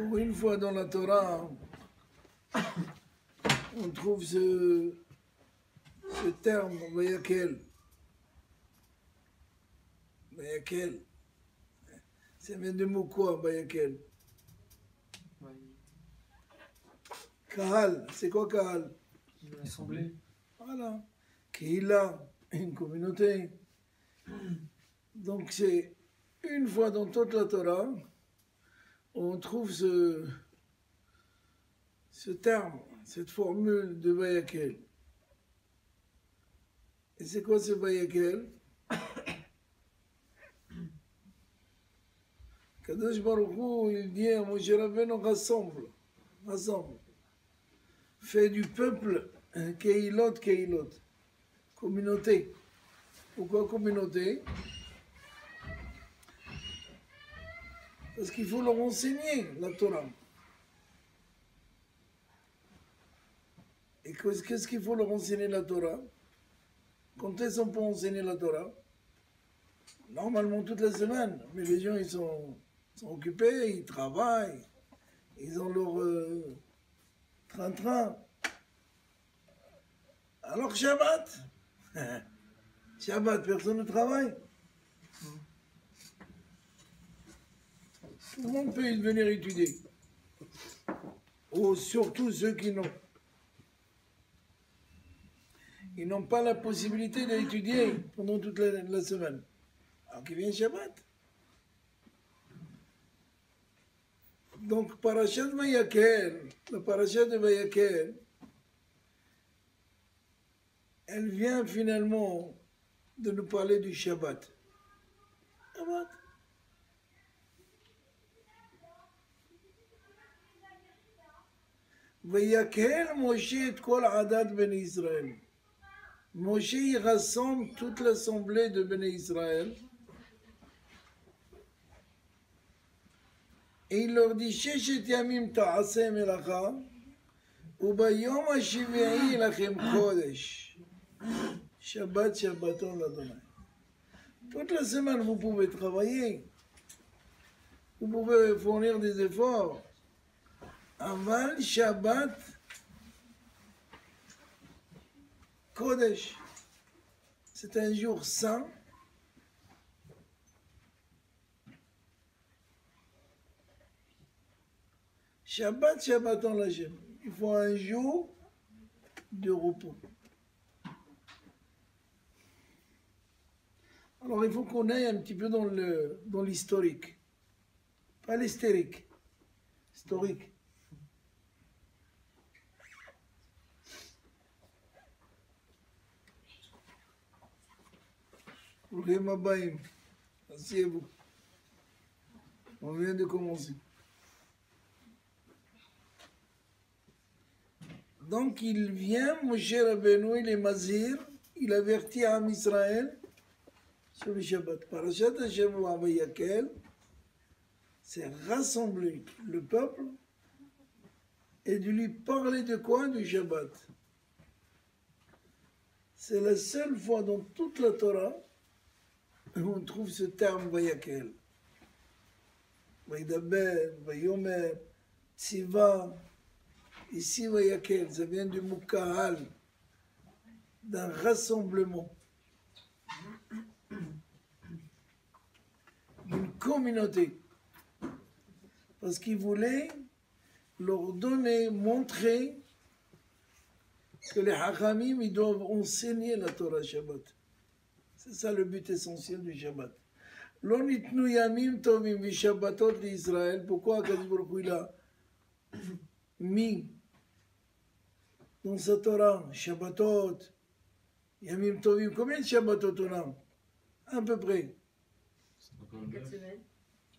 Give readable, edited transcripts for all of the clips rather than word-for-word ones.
Pour une fois dans la Torah, on trouve ce terme, Vayakel. Vayakel. Ça vient de mot quoi, Vayakel? Kahal, c'est quoi Kahal? Une assemblée. Voilà. Kehila, une communauté. Donc c'est une fois dans toute la Torah, on trouve ce terme, cette formule de Vayakel. Et c'est quoi ce Vayakel? Kadosh Baruch Hu, il dit à Moshe Rabbeinu, rassemble. Fais du peuple un Kehilot, communauté. Pourquoi communauté? Parce qu'il faut leur enseigner la Torah. Et qu'est-ce qu'il faut leur enseigner la Torah? Quand est-ce qu'on peut enseigner la Torah? Normalement toute la semaine, mais les gens ils sont occupés, ils travaillent, ils ont leur train-train. Alors Shabbat, Shabbat, personne ne travaille. Tout le monde peut y venir étudier. Ou surtout ceux qui n'ont. Ils n'ont pas la possibilité d'étudier pendant toute la semaine. Alors qu'il vient Shabbat. Donc, Parashat Vayakel, la Parashat de Vayakel, elle vient finalement de nous parler du Shabbat. Shabbat. Vayakel Moshe et kol adat ben Israël. Moshe y rassemble toute l'assemblée de Béné Israël et il leur dit Sheshet yamim ta'aseh melacha ubayom hashivei lachem kodesh Shabbat Shabbaton l'Adonai. Toute la semaine vous pouvez travailler, vous pouvez fournir des efforts. Aval Shabbat Kodesh, c'est un jour saint. Shabbat, Shabbaton l'Hachem. Il faut un jour de repos. Alors il faut qu'on aille un petit peu dans l'historique. Pas l'hystérique, historique. Asseyez-vous. On vient de commencer. Donc il vient, Moshe Rabbeinu, il est Mazir, il avertit Am Israël sur le Shabbat. Parashat Hashavua Vayakel, c'est rassembler le peuple et de lui parler de quoi? Du Shabbat. C'est la seule fois dans toute la Torah où on trouve ce terme Vayakel. Vaidaber, Vayomer, Tziva. Ici, Vayakel, ça vient du mot Kahal, d'un rassemblement, d'une communauté. Parce qu'il voulait leur donner, montrer que les Hachamim, ils doivent enseigner la Torah Shabbat. C'est ça le but essentiel du Shabbat. Lo nitnu yamim tovim vishabbatot l'Israël. Pourquoi Akadosh Baruch Hu il a mis dans sa Torah Shabbatot, yamim tovim? Combien de Shabbatot on a? À peu près. 4 semaines.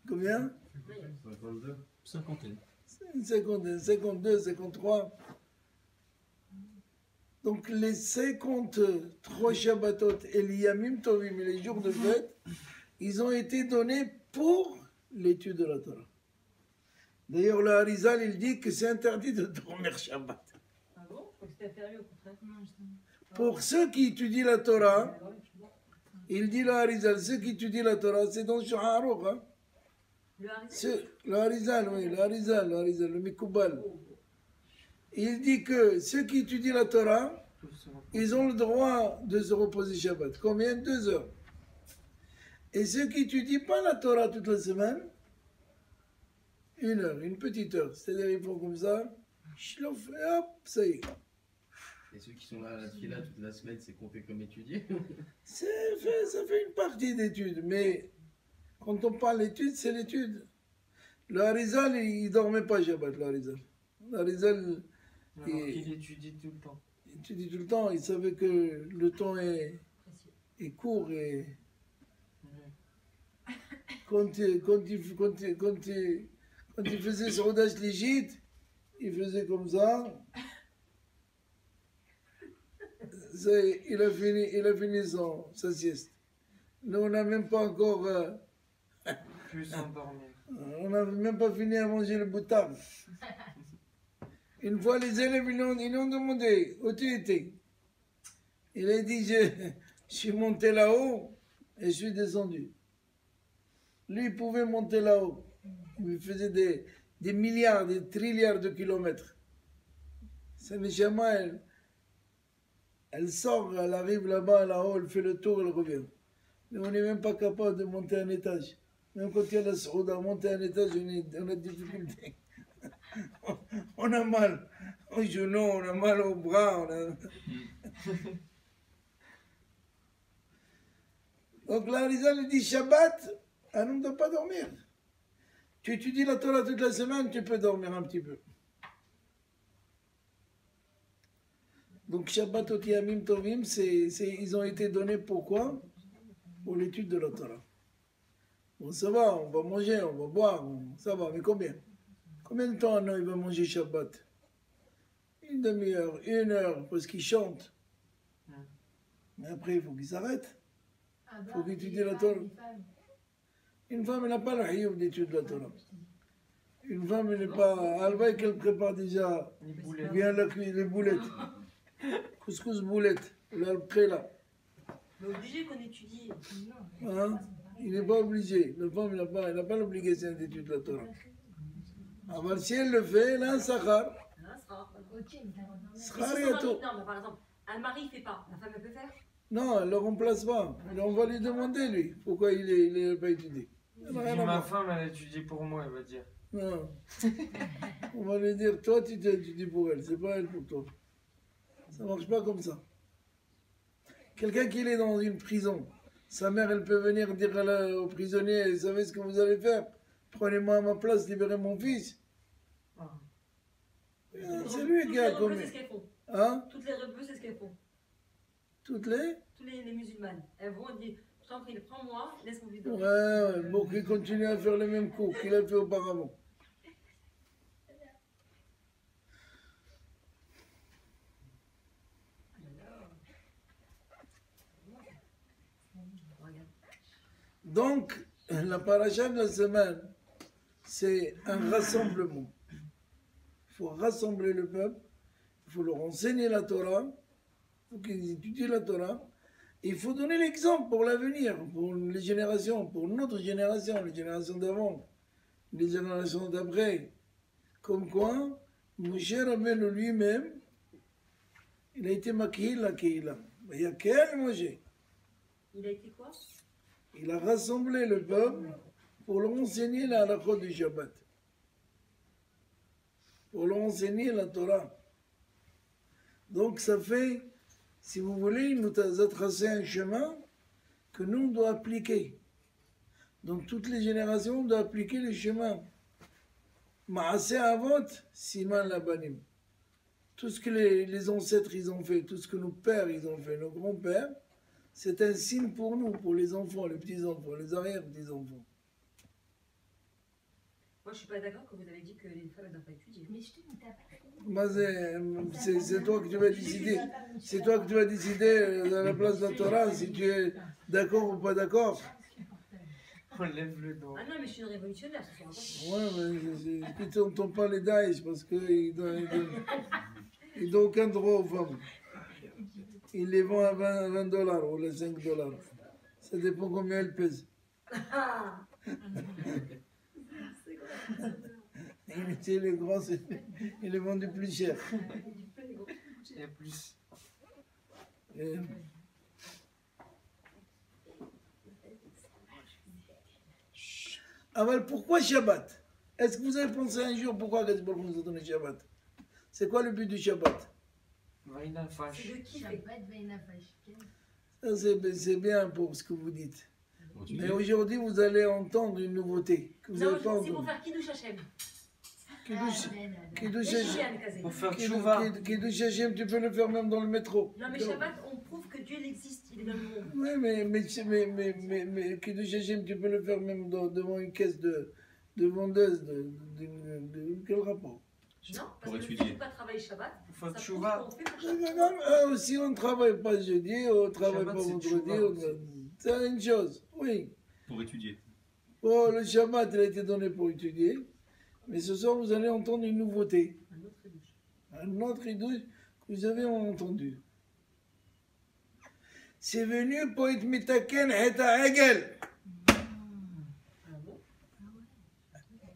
Combien? 52. 51. 52, 53. Donc les 53 Shabbatot et les Yamim Tovim, les jours de fête, ils ont été donnés pour l'étude de la Torah. D'ailleurs, le Harizal, il dit que c'est interdit de dormir Shabbat. Ah bon? Je crois que c'était interdit au contraire. Pour ceux qui étudient la Torah, il dit le Harizal, ceux qui étudient la Torah, c'est dans Shulchan Aruch, hein? Le Harizal, oui, le Harizal, le Mikoubal. Il dit que ceux qui étudient la Torah, ils ont le droit de se reposer Shabbat. Combien? 2 heures. Et ceux qui étudient pas la Torah toute la semaine, 1 heure, une petite heure. C'est-à-dire, ils font comme ça, shlof, et hop, ça y est. Et ceux qui sont là à la fila toute la semaine, c'est compté comme étudier. Ça fait une partie d'études, mais quand on parle d'études, c'est l'étude. Le Harizal, il dormait pas Shabbat, le Harizal. Le Harizal, il étudie tout le temps. Il étudie tout le temps, il savait que le temps est court et quand il faisait son rodage légit, il faisait comme ça. Il a fini sa sieste. Nous, on n'a même pas encore. Plus s'endormir. On n'a même pas fini à manger le bout de table. Une fois, les élèves, ils ont demandé où tu étais. Il a dit je suis monté là-haut et je suis descendu. Lui, il pouvait monter là-haut. Il faisait des milliards, des trilliards de kilomètres. Sa neshama, elle sort, elle arrive là-bas, là-haut, elle fait le tour, elle revient. Mais on n'est même pas capable de monter un étage. Même quand il y a la Saouda, monter un étage, on a des difficultés. On a mal au genou, on a mal au bras. Donc là, Rizal dit Shabbat, un homme ne doit pas dormir. Tu étudies la Torah toute la semaine, tu peux dormir un petit peu. Donc Shabbat Otiyamim Tovim, ils ont été donnés pourquoi? Pour l'étude de la Torah. Bon, ça va, on va manger, on va boire, ça va, mais combien? Combien de temps il va manger Shabbat? 1/2 heure, 1 heure, parce qu'il chante. Mais après, il faut qu'il s'arrête. Il faut qu'il étudie la Torah. Une femme, elle n'a pas le hiyub d'étude de la Torah. Une femme, elle n'est pas... Elle va qu'elle prépare déjà bien les boulettes. Couscous boulettes. Là, le prêt là. Mais obligé qu'on étudie. Hein? Il n'est pas obligé. La femme, elle n'a pas l'obligation d'étude de la Torah. Alors, si elle le fait, elle a un sakhar. Sakhar et tout. Non, mais par exemple, un mari ne fait pas. La femme, elle peut faire? Non, elle ne le remplace pas. On va lui demander, lui, pourquoi il n'est pas étudié. Ma femme, elle a étudié pour moi, elle va dire. Non. On va lui dire, toi, tu t'étudies pour elle, c'est pas elle pour toi. Ça ne marche pas comme ça. Quelqu'un qui est dans une prison, sa mère, elle peut venir dire aux prisonniers, vous savez ce que vous allez faire? Prenez-moi à ma place, libérez mon fils. C'est lui qui a commis. C'est ce qu'elles font. Hein? Toutes les rebeux, c'est ce qu'elles font. Toutes les? Toutes les musulmanes. Elles vont dire, je t'en prie, prends-moi, laisse mon fils. Ouais, bon, qu'il continue à faire les mêmes coups qu'il a fait auparavant. Donc, la paracha de la semaine, c'est un rassemblement. Il faut rassembler le peuple, il faut leur enseigner la Torah, il faut qu'ils étudient la Torah. Il faut donner l'exemple pour l'avenir, pour les générations, pour notre génération, les générations d'avant, les générations d'après. Comme quoi, Moshe Rabbeinu lui-même, il a été maquillé la Keïla. Il y a quel Moshe? Il a été quoi? Il a rassemblé le peuple pour leur enseigner la halakha du Shabbat. Pour leur enseigner la Torah. Donc ça fait, si vous voulez, il nous a tracé un chemin que nous, on doit appliquer. Donc toutes les générations, on doit appliquer les chemins. Ma'aseh avot, siman labanim. Tout ce que les ancêtres ils ont fait, tout ce que nos pères ils ont fait, nos grands-pères, c'est un signe pour nous, pour les enfants, les petits-enfants, les arrière-petits-enfants. Moi, je ne suis pas d'accord quand vous avez dit que les femmes ne doivent pas étudier. Mais je te dis, c'est toi que tu vas décider. C'est toi que tu vas décider à la place de la Torah si tu es d'accord ou pas d'accord. On lève le doigt. Ah non, mais je suis une révolutionnaire, c'est important. Ouais, mais tu n'entends pas les Daesh parce qu'ils n'ont aucun droit aux femmes. Ils les vendent à 20 dollars ou à 5 dollars. Ça dépend combien elles pèsent. Il était le grand, il est vendu plus cher. Et plus. Et- Ah, mais pourquoi Shabbat? Est-ce que vous avez pensé un jour pourquoi Akadosh Baruch Hu nous a donné Shabbat? C'est quoi le but du Shabbat? Vaïna C'est fâche. de kiffer. Shabbat Vainafash. Ça, c'est bien pour ce que vous dites. Bon, tu Mais dis, aujourd'hui, vous allez entendre une nouveauté que vous Non, n'avez pas c'est pour entendue. faire Kiddush Hashem. Kiddush Les Hashem. chiennes, Kazé. Pour faire tchouva. Kiddush Hashem, tu peux le faire même dans le métro. Non, mais Shabbat, on prouve que Dieu il existe, il est dans le monde. Oui, mais Kiddush Hashem, tu peux le faire même devant une caisse de vendeuse. Quel rapport? Non, Pour parce que étudier. si on ne pas travailler Shabbat, Pour faire ça prouve tchouva. qu'on fait pour Non, Shabbat. non, non, si on ne travaille pas jeudi, on ne travaille Shabbat, pas c'est vendredi, tchouva. c'est une chose, oui. pour étudier. Bon, le Shabbat, il a été donné pour étudier, mais ce soir, vous allez entendre une nouveauté, Un autre Kiddush. un autre Kiddush que vous avez entendu. C'est venu pour être mitaken heta egel. Ah bon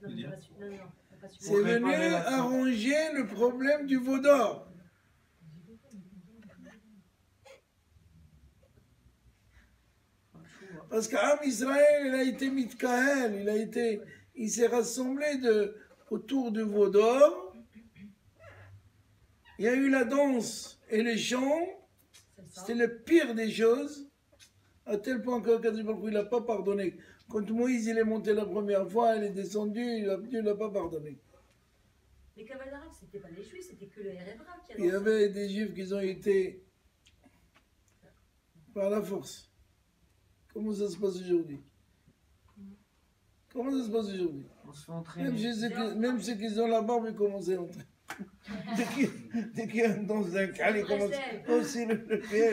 Non, dire. pas su- non, non, pas su- C'est Pour venu réparer la faute. arranger le problème du veau d'or. Parce qu'Am Israël, il a été mitkael, il s'est rassemblé autour du veau d'or. Il y a eu la danse et les chants. C'est ça. C'était le pire des choses, à tel point que Kadosh Baruch Hu, il n'a pas pardonné. Quand Moïse il est monté la première fois, il est descendu, Dieu ne l'a pas pardonné. Les Kabbalarim, c'était pas les Juifs, c'était que le Hébreu qui a Il y dansé. avait des Juifs qui ont été par la force. Comment ça se passe aujourd'hui? Comment ça se passe aujourd'hui? On se fait entraîner. Même ceux qui ont la barbe, ils commencent à entrer. Dès qu'il y a une danse d'un cal, ils commencent aussi le pied,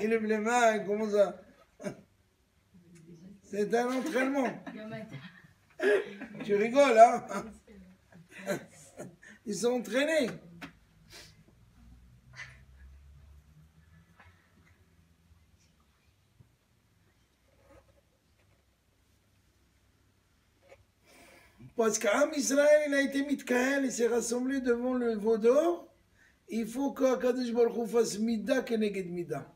il lève les mains, il commence à... C'est un entraînement. Tu rigoles, hein? Ils sont entraînés. Parce qu'Am Israël, il a été mitkael, il s'est rassemblé devant le veau d'or. Il faut qu'Akadosh Baruch Hu fasse mida keneged mida.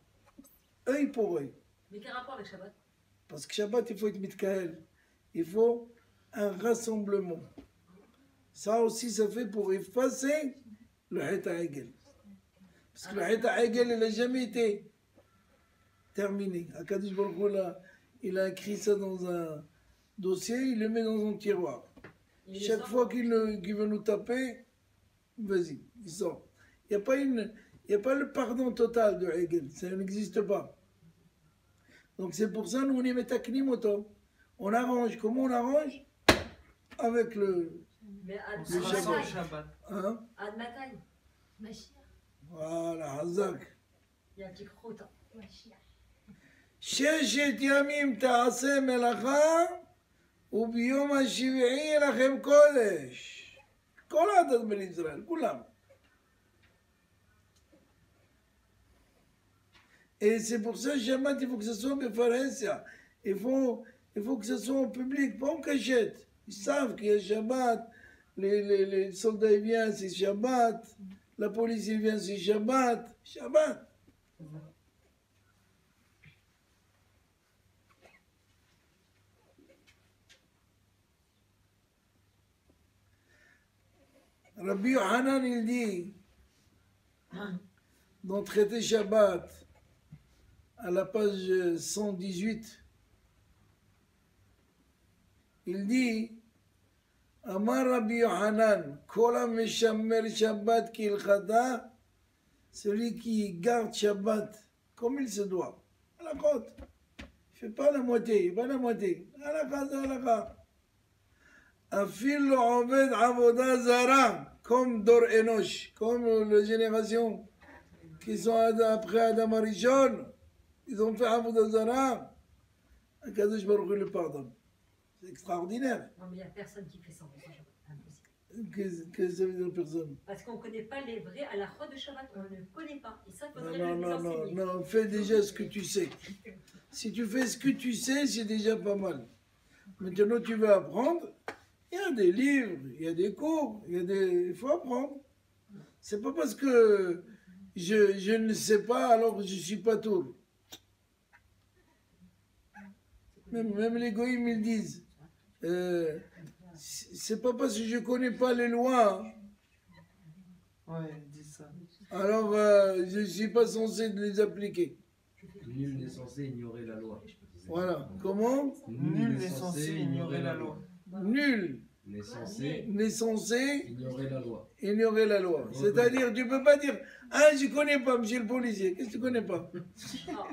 Œil pour œil. Mais quel rapport avec Shabbat? Parce que Shabbat, il faut être mitkael. Il faut un rassemblement. Ça aussi, ça fait pour effacer le Heta Egel. Parce que le Heta Egel, il n'a jamais été terminé. Akadosh Baruch Hu, il a écrit ça dans un dossier, il le met dans un tiroir. Il Chaque sort. fois qu'il veut nous taper, vas-y, il sort. Il n'y a pas le pardon total de Hegel, ça n'existe pas. Donc c'est pour ça nous on y met taknim auto. On arrange, comment on arrange? Avec le... Mais On Ad se Shabbat. rassemble Shabbat. Hein? Mataï, Voilà, Hazak. il y a un petit croûte. ששת ימים תעשה מלאכה וביום השביעי לכם קודש. כל העדת בני ישראל, כולם. Et c'est pour ça, Shabbat, il faut que ce soit Befarencia. Il faut que ce soit en public, pas en cachette. Ils savent qu'il y a Shabbat, les soldats ils viennent, c'est Shabbat, la police ils vient, c'est Shabbat. Shabbat. Rabbi Yohanan, il dit, dans le traité Shabbat, à la page 118, il dit, Amar Rabbi Yohanan, Kola Meshammer Shabbat Kilchada, celui qui garde Shabbat comme il se doit, à la côte. Il ne fait pas la moitié, pas la moitié, à la côte, à la côte. Afil Obed Avoda Zara, comme Dor Enosh, comme la génération qui sont après Adam Arishon, ils ont fait Avoda Zara, Akadosh Baruch Hu le pardonne. C'est extraordinaire. Non, mais il n'y a personne qui fait ça en Shabbat. Impossible. Que ça veut dire personne? Parce qu'on ne connaît pas les vrais à la fois de Shabbat. On ne connaît pas. Et ça, il faudrait Non, nous non, non, enseigner. non, fais déjà ce que tu sais. Si tu fais ce que tu sais, c'est déjà pas mal. Maintenant, tu veux apprendre, Il y a des livres, il y a des cours, il faut apprendre. C'est pas parce que je ne sais pas alors que je suis pas tour. Même les goïms, ils disent, c'est pas parce que je connais pas les lois, Ouais, dis ça. alors je suis pas censé les appliquer. Nul n'est censé ignorer la loi. Voilà. Comment? Nul n'est censé ignorer la loi. Nul N'est censé n'est censé ignorer la loi. ignorer la loi. C'est-à-dire, tu peux pas dire, ah, je connais pas, monsieur le policier. Qu'est-ce que tu connais pas? Non.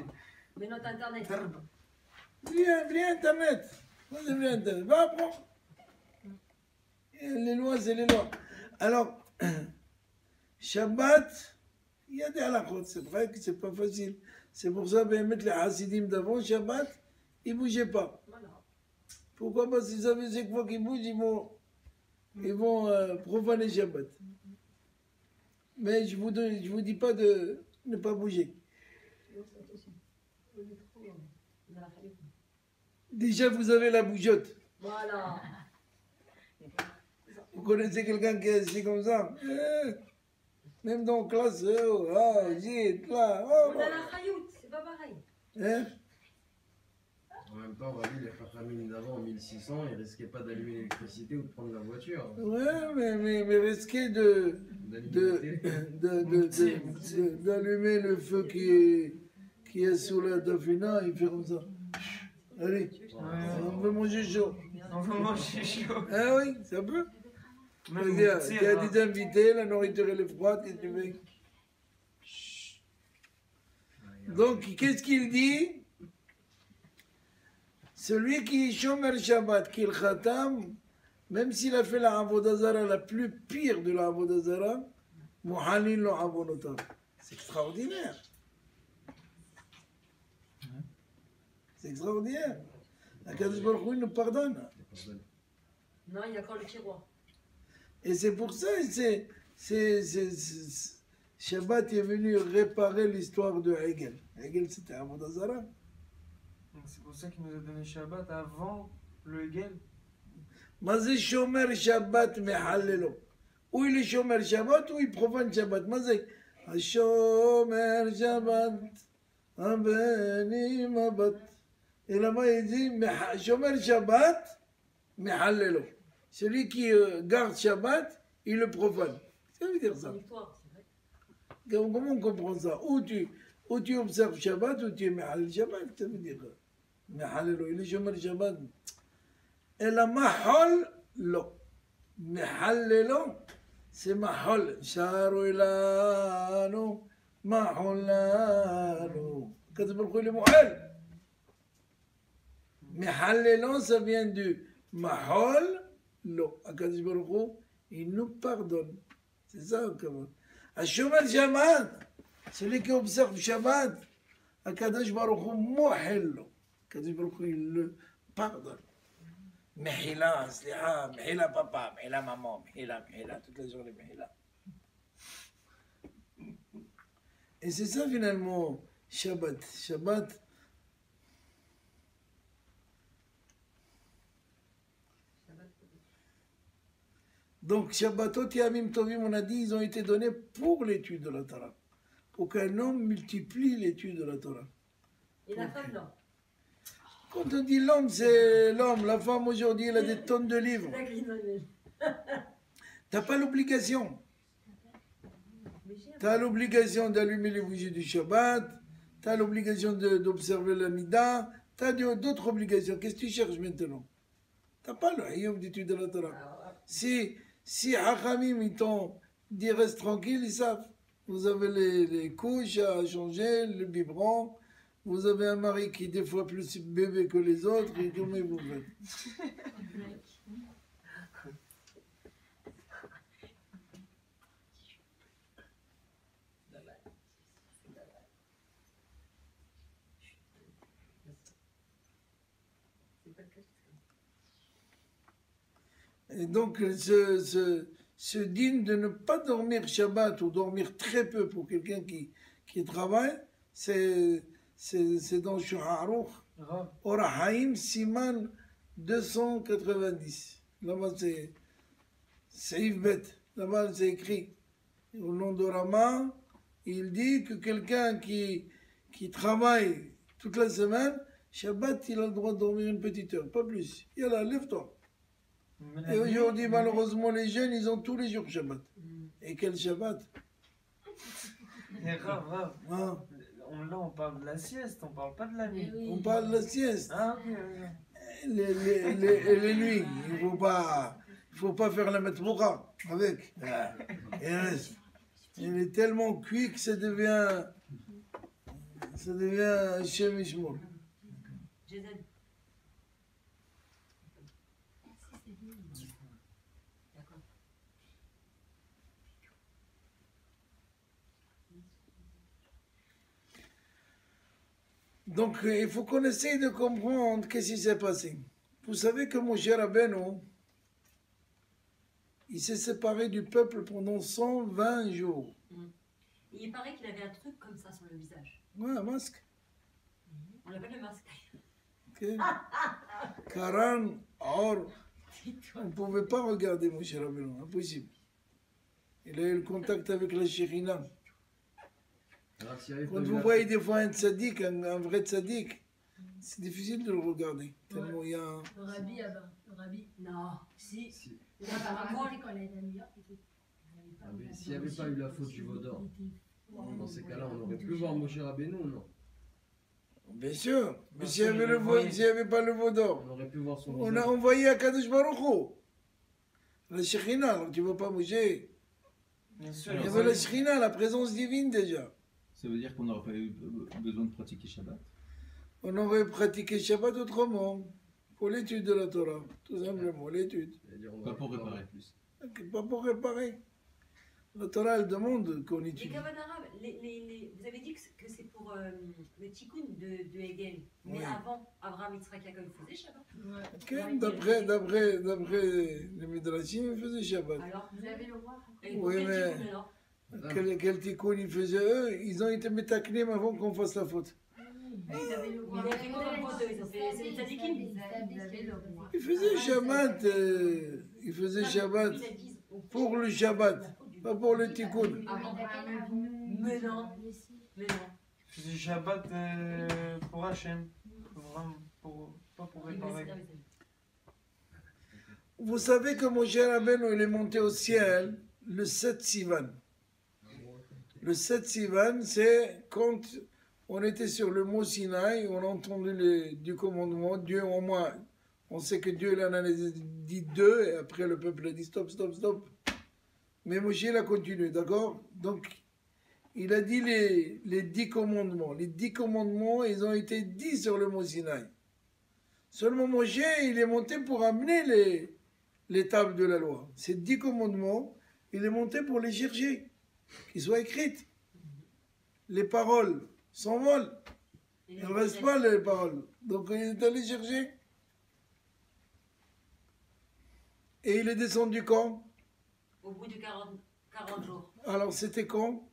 Mais notre internet. Viens Internet. Viens Internet. Va apprendre. Les lois, c'est les lois. Alors, Shabbat, il y a des halakhot. C'est vrai que c'est pas facile. C'est pour ça que mettre les Hasidim d'avant, Shabbat, ils bougeaient pas. Voilà. Pourquoi? Parce qu'ils savaient chaque fois qu'ils bougent, ils vont profaner Shabbat. Mais je vous dis pas de ne pas bouger. Déjà, vous avez la bougeotte. Voilà. Vous connaissez quelqu'un qui est assis comme ça? Même dans la classe, j'y là. On a la chayout, c'est pas pareil. Hein? En même temps, on va dire les Khachamim d'avant en 1600, ils risquaient pas d'allumer l'électricité ou de prendre la voiture. Ouais, mais risquer d'allumer le feu qui est sous la dafina, il fait comme ça. Allez, on veut manger chaud. On va manger chaud. Ah oui, ça peut. Même Il y a tir, hein. des invités, la nourriture elle est froide, et tu fais. Donc, qu'est-ce qu'il dit? Celui qui est Shomer Shabbat, qui est le Khatam, même s'il a fait la Avodazara la plus pire de la Avodazara, Muhalin lo Avonotam. C'est extraordinaire. C'est extraordinaire. La Kadosh Baruch Hu nous pardonne. Non, il y a encore le tiroir. Et c'est pour ça, Shabbat est venu réparer l'histoire de Hegel. Hegel, c'était Avodazara. Donc, c'est pour ça qu'il nous a donné Shabbat avant le Hegel. מה זה שומר שבת מחלל לו? הוא לשומר שבת הוא פרופן שבת. מה זה? השומר שבת הבני מבט. אלא מה ידי? שומר שבת מחלל לו. Celui qui garde Shabbat, il le profane. Ça veut dire ça. Son histoire, c'est vrai. Comment on comprend ça? Ou tu observes Shabbat ou tu es מחלל Shabbat. Ça veut dire מחלל לו. il est שומר שבת. אלא מחול לא. מחללו זה מחול. שרו לנו מחול לנו. הקדוש ברוך הוא למוחל. מחללו ça vient du מחול לא. הקדוש ברוך הוא il nous pardonne. C'est ça comment. השומר שבת, celui qui observe Shabbat, הקדוש ברוך הוא מוחל לו. הקדוש ברוך הוא il le pardonne. Mehila, sliha, mehila papa, mehila maman, mehila, toute la journée mehila. Et c'est ça finalement, Shabbat. Shabbat. Donc Shabbatot Yamim Tovim, on a dit, ils ont été donnés pour l'étude de la Torah. Pour qu'un homme multiplie l'étude de la Torah. Et la femme, non. Quand on dit l'homme, c'est l'homme. La femme, aujourd'hui, elle a des tonnes de livres. C'est la grinoline. T'as pas l'obligation. Mais j'ai Tu as l'obligation d'allumer les bougies du Shabbat. Tu as l'obligation d'observer la Mida. Tu as d'autres obligations. Qu'est-ce que tu cherches maintenant? Tu n'as pas le hayoum d'étude de la Torah. Si Hachamim, ils t'ont dit reste tranquille, ils savent. Vous avez les couches à changer, le biberon. Vous avez un mari qui est des fois plus bébé que les autres, et comment vous faites? Et donc, ce digne de ne pas dormir Shabbat ou dormir très peu pour quelqu'un qui travaille, c'est dans Shulchan Aruch, Grave. Orahaim Siman 290. Là-bas, c'est Saïf Bet. Là-bas, c'est écrit. Au nom de Rama, il dit que quelqu'un qui travaille toute la semaine, Shabbat, il a le droit de dormir une petite heure, pas plus. Yallah, lève-toi. Et aujourd'hui, malheureusement, les jeunes, ils ont tous les jours Shabbat. Et quel Shabbat? Mais grave. Hein? Là, on parle de la sieste, on parle pas de la nuit. On parle de la sieste. Ah, ok. Les nuits, il faut pas faire la metbouka avec. Et reste. Il est tellement cuit que ça devient chemichement. Jason. D'accord. Donc, il faut qu'on essaye de comprendre qu'est-ce qui s'est passé. Vous savez que Moshe Rabbeinu, il s'est séparé du peuple pendant 120 jours. Et il paraît qu'il avait un truc comme ça sur le visage. Ouais, un masque. On l'appelle le masque. Ok. Karan, Or. On ne pouvait pas regarder Moshe Rabbeinu, impossible. Il a eu le contact avec la Shekhinah. Alors, s'il y avait pas Quand eu vous la- voyez des fois un tzaddik, un vrai tzaddik, c'est difficile de le regarder. Tellement il y a un... Le rabbi là-bas, le rabbi. Non, si. si- Il a pas raconté quand il était à New York. Ah, mais s'il n'y avait pas eu la faute du veau d'or, dans ces cas-là, on aurait pu voir Moshe Rabbeinu ou non? Bien sûr, mais Bien s'il sûr, n'y avait, il le voyait. s'il y avait pas le veau d'or, On aurait pu voir son on visage. a envoyé à Kadosh Baruch Hu. La Shekhinah, alors tu ne veux pas bouger. Bien sûr. Il y avait la Shekhinah, la présence divine déjà. Ça veut dire qu'on n'aurait pas eu besoin de pratiquer Shabbat. On aurait pratiqué Shabbat autrement, pour l'étude de la Torah, tout simplement, l'étude. C'est-à-dire, on Pas aurait pour pu voir réparer. plus. Pas pour réparer. La Torah, elle demande qu'on Les étudie. Kavan arabes, vous avez dit que c'est pour le tikkun de Hegel. Mais Oui. avant, Abraham, Yitzhak, Yaakov faisait Shabbat. Ok, d'après les Midrashim, ils faisaient Shabbat. Alors, Vous avez le roi. et Oui, quel mais- tikkun alors? Quel tikkun ils faisaient eux, ils ont été métaknim avant qu'on fasse la faute. Vous avez le roi. Mais ils ont fait quoi comme faute, eux? Ils ont fait- c'est les tzadikim. Vous avez le roi. Ils faisaient Shabbat, Shabbat Ils disent, pour le Shabbat, pas pour le tikkun. Mais non. Mais non. C'est Shabbat pour Hachem. Vraiment, pas pour réparer. Vous savez que Moshe Rabbeinu, il est monté au ciel le 7 Sivan. Le 7 Sivan, c'est quand on était sur le mont Sinaï, on a entendu du commandement, Dieu au moins, on sait que Dieu il en a dit 2, et après le peuple a dit stop, stop, stop. Mais Moshe, il a continué, d'accord? Donc, il a dit les 10 commandements. Les 10 commandements, ils ont été dit sur le mont Sinaï. Seulement Moshe, il est monté pour amener les tables de la loi. Ces 10 commandements, il est monté pour les chercher, qu'ils soient écrites. Les paroles s'envolent. Il ne reste pas les paroles. Donc il est allé chercher. Et il est descendu quand? Au bout de 40 jours. Alors c'était quand?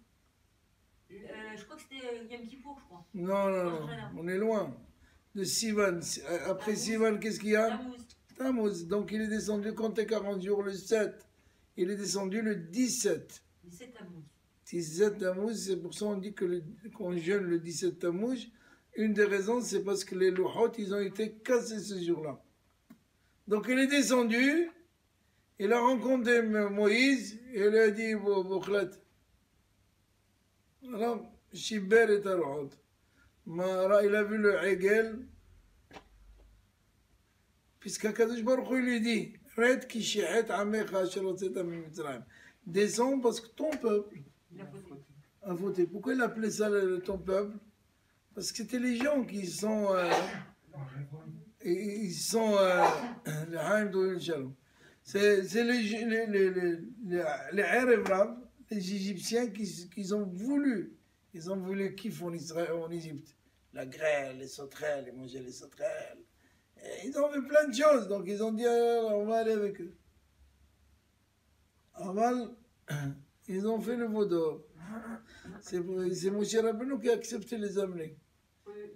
Je crois que c'était Yom Kippour, je crois. Non, on est loin. De Sivan. Après Sivan, qu'est-ce qu'il y a? Tammuz. Tammuz. Donc il est descendu, comptez 40 jours, le 7. Il est descendu le 17. 17 Tammuz. 17 Tammuz, c'est pour ça qu'on dit que qu'on jeûne le 17 Tammuz. Une des raisons, c'est parce que les louhot, ils ont été cassés ce jour-là. Donc il est descendu, il a rencontré Moïse, et il lui a dit, Bokhlat. Alors, Shiber et Tarouhot. Il a vu le Hegel, puisqu'Akadosh Baruch Hu lui dit, Red ki shi'et amecha asher hotzeta min Mitzrayim. Descends parce que ton peuple Il a fauté. a voté. Pourquoi il appelait ça ton peuple? Parce que c'était les gens qui sont les Haïm de Shalom. C'est les Arabes, les Égyptiens qui ont voulu kiff en Israël, en Égypte. La grêle, les sauterelles, ils mangeaient les sauterelles. Et ils ont fait plein de choses, donc ils ont dit on va aller avec eux. Aval, ils ont fait le veau d'or. C'est Moshe Rabbeinu qui a accepté de les amener.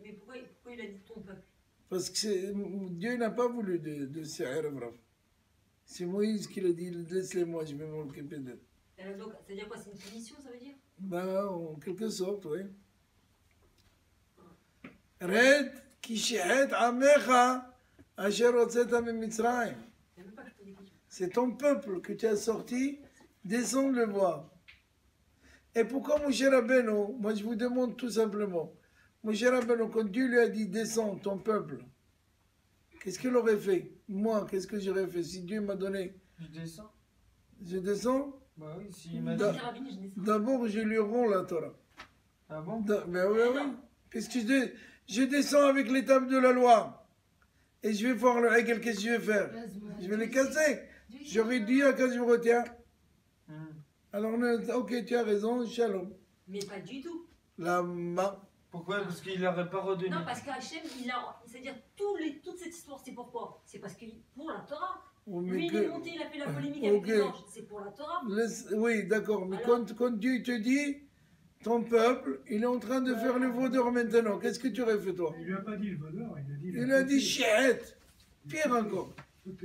Mais pourquoi il a dit ton peuple? Parce que Dieu n'a pas voulu de ces Arabes. C'est Moïse qui l'a dit, laisse-les-moi, je vais m'occuper d'eux. Donc, c'est-à-dire quoi? C'est une punition, ça veut dire? Ben, en quelque sorte, oui. Red, ki shehet amecha, asher hotzeta mimitzrayim. Il n'y a même pas que je pose des questions. C'est ton peuple que tu as sorti, descends le voir. Et pourquoi Moshe Rabbeinu, moi je vous demande tout simplement, Moshe Rabbeinu, quand Dieu lui a dit descends ton peuple, qu'est-ce qu'il aurait fait? Moi, qu'est-ce que j'aurais fait si Dieu m'a donné? Je descends. Je descends, Bah oui, s'il m'a Da- dit. Carabine, je descends. d'abord je lui rends la Torah. Ah bon? Ben oui, oui. Qu'est-ce que je descends avec l'étape de la loi. Et je vais voir le Hegel, qu'est-ce que je vais faire? Je vais les casser. J'aurais dit à quand je me retiens. Hmm. Alors, ok, tu as raison, shalom. Mais pas du tout. La main. Pourquoi? Parce qu'il n'aurait pas redonné. Non, parce qu'Hachem, c'est-à-dire toute cette histoire, c'est pourquoi? C'est parce que pour la Torah. Oh, mais Lui, il que- est monté, il a fait la polémique Ok. avec les anges. C'est pour la Torah. Oui, d'accord, mais Alors quand Dieu te dit, ton peuple, il est en train de faire le vaudeur maintenant, qu'est-ce que tu aurais fait toi? Il lui a pas dit le vaudor, il a dit. Il a dit chihet, pire encore.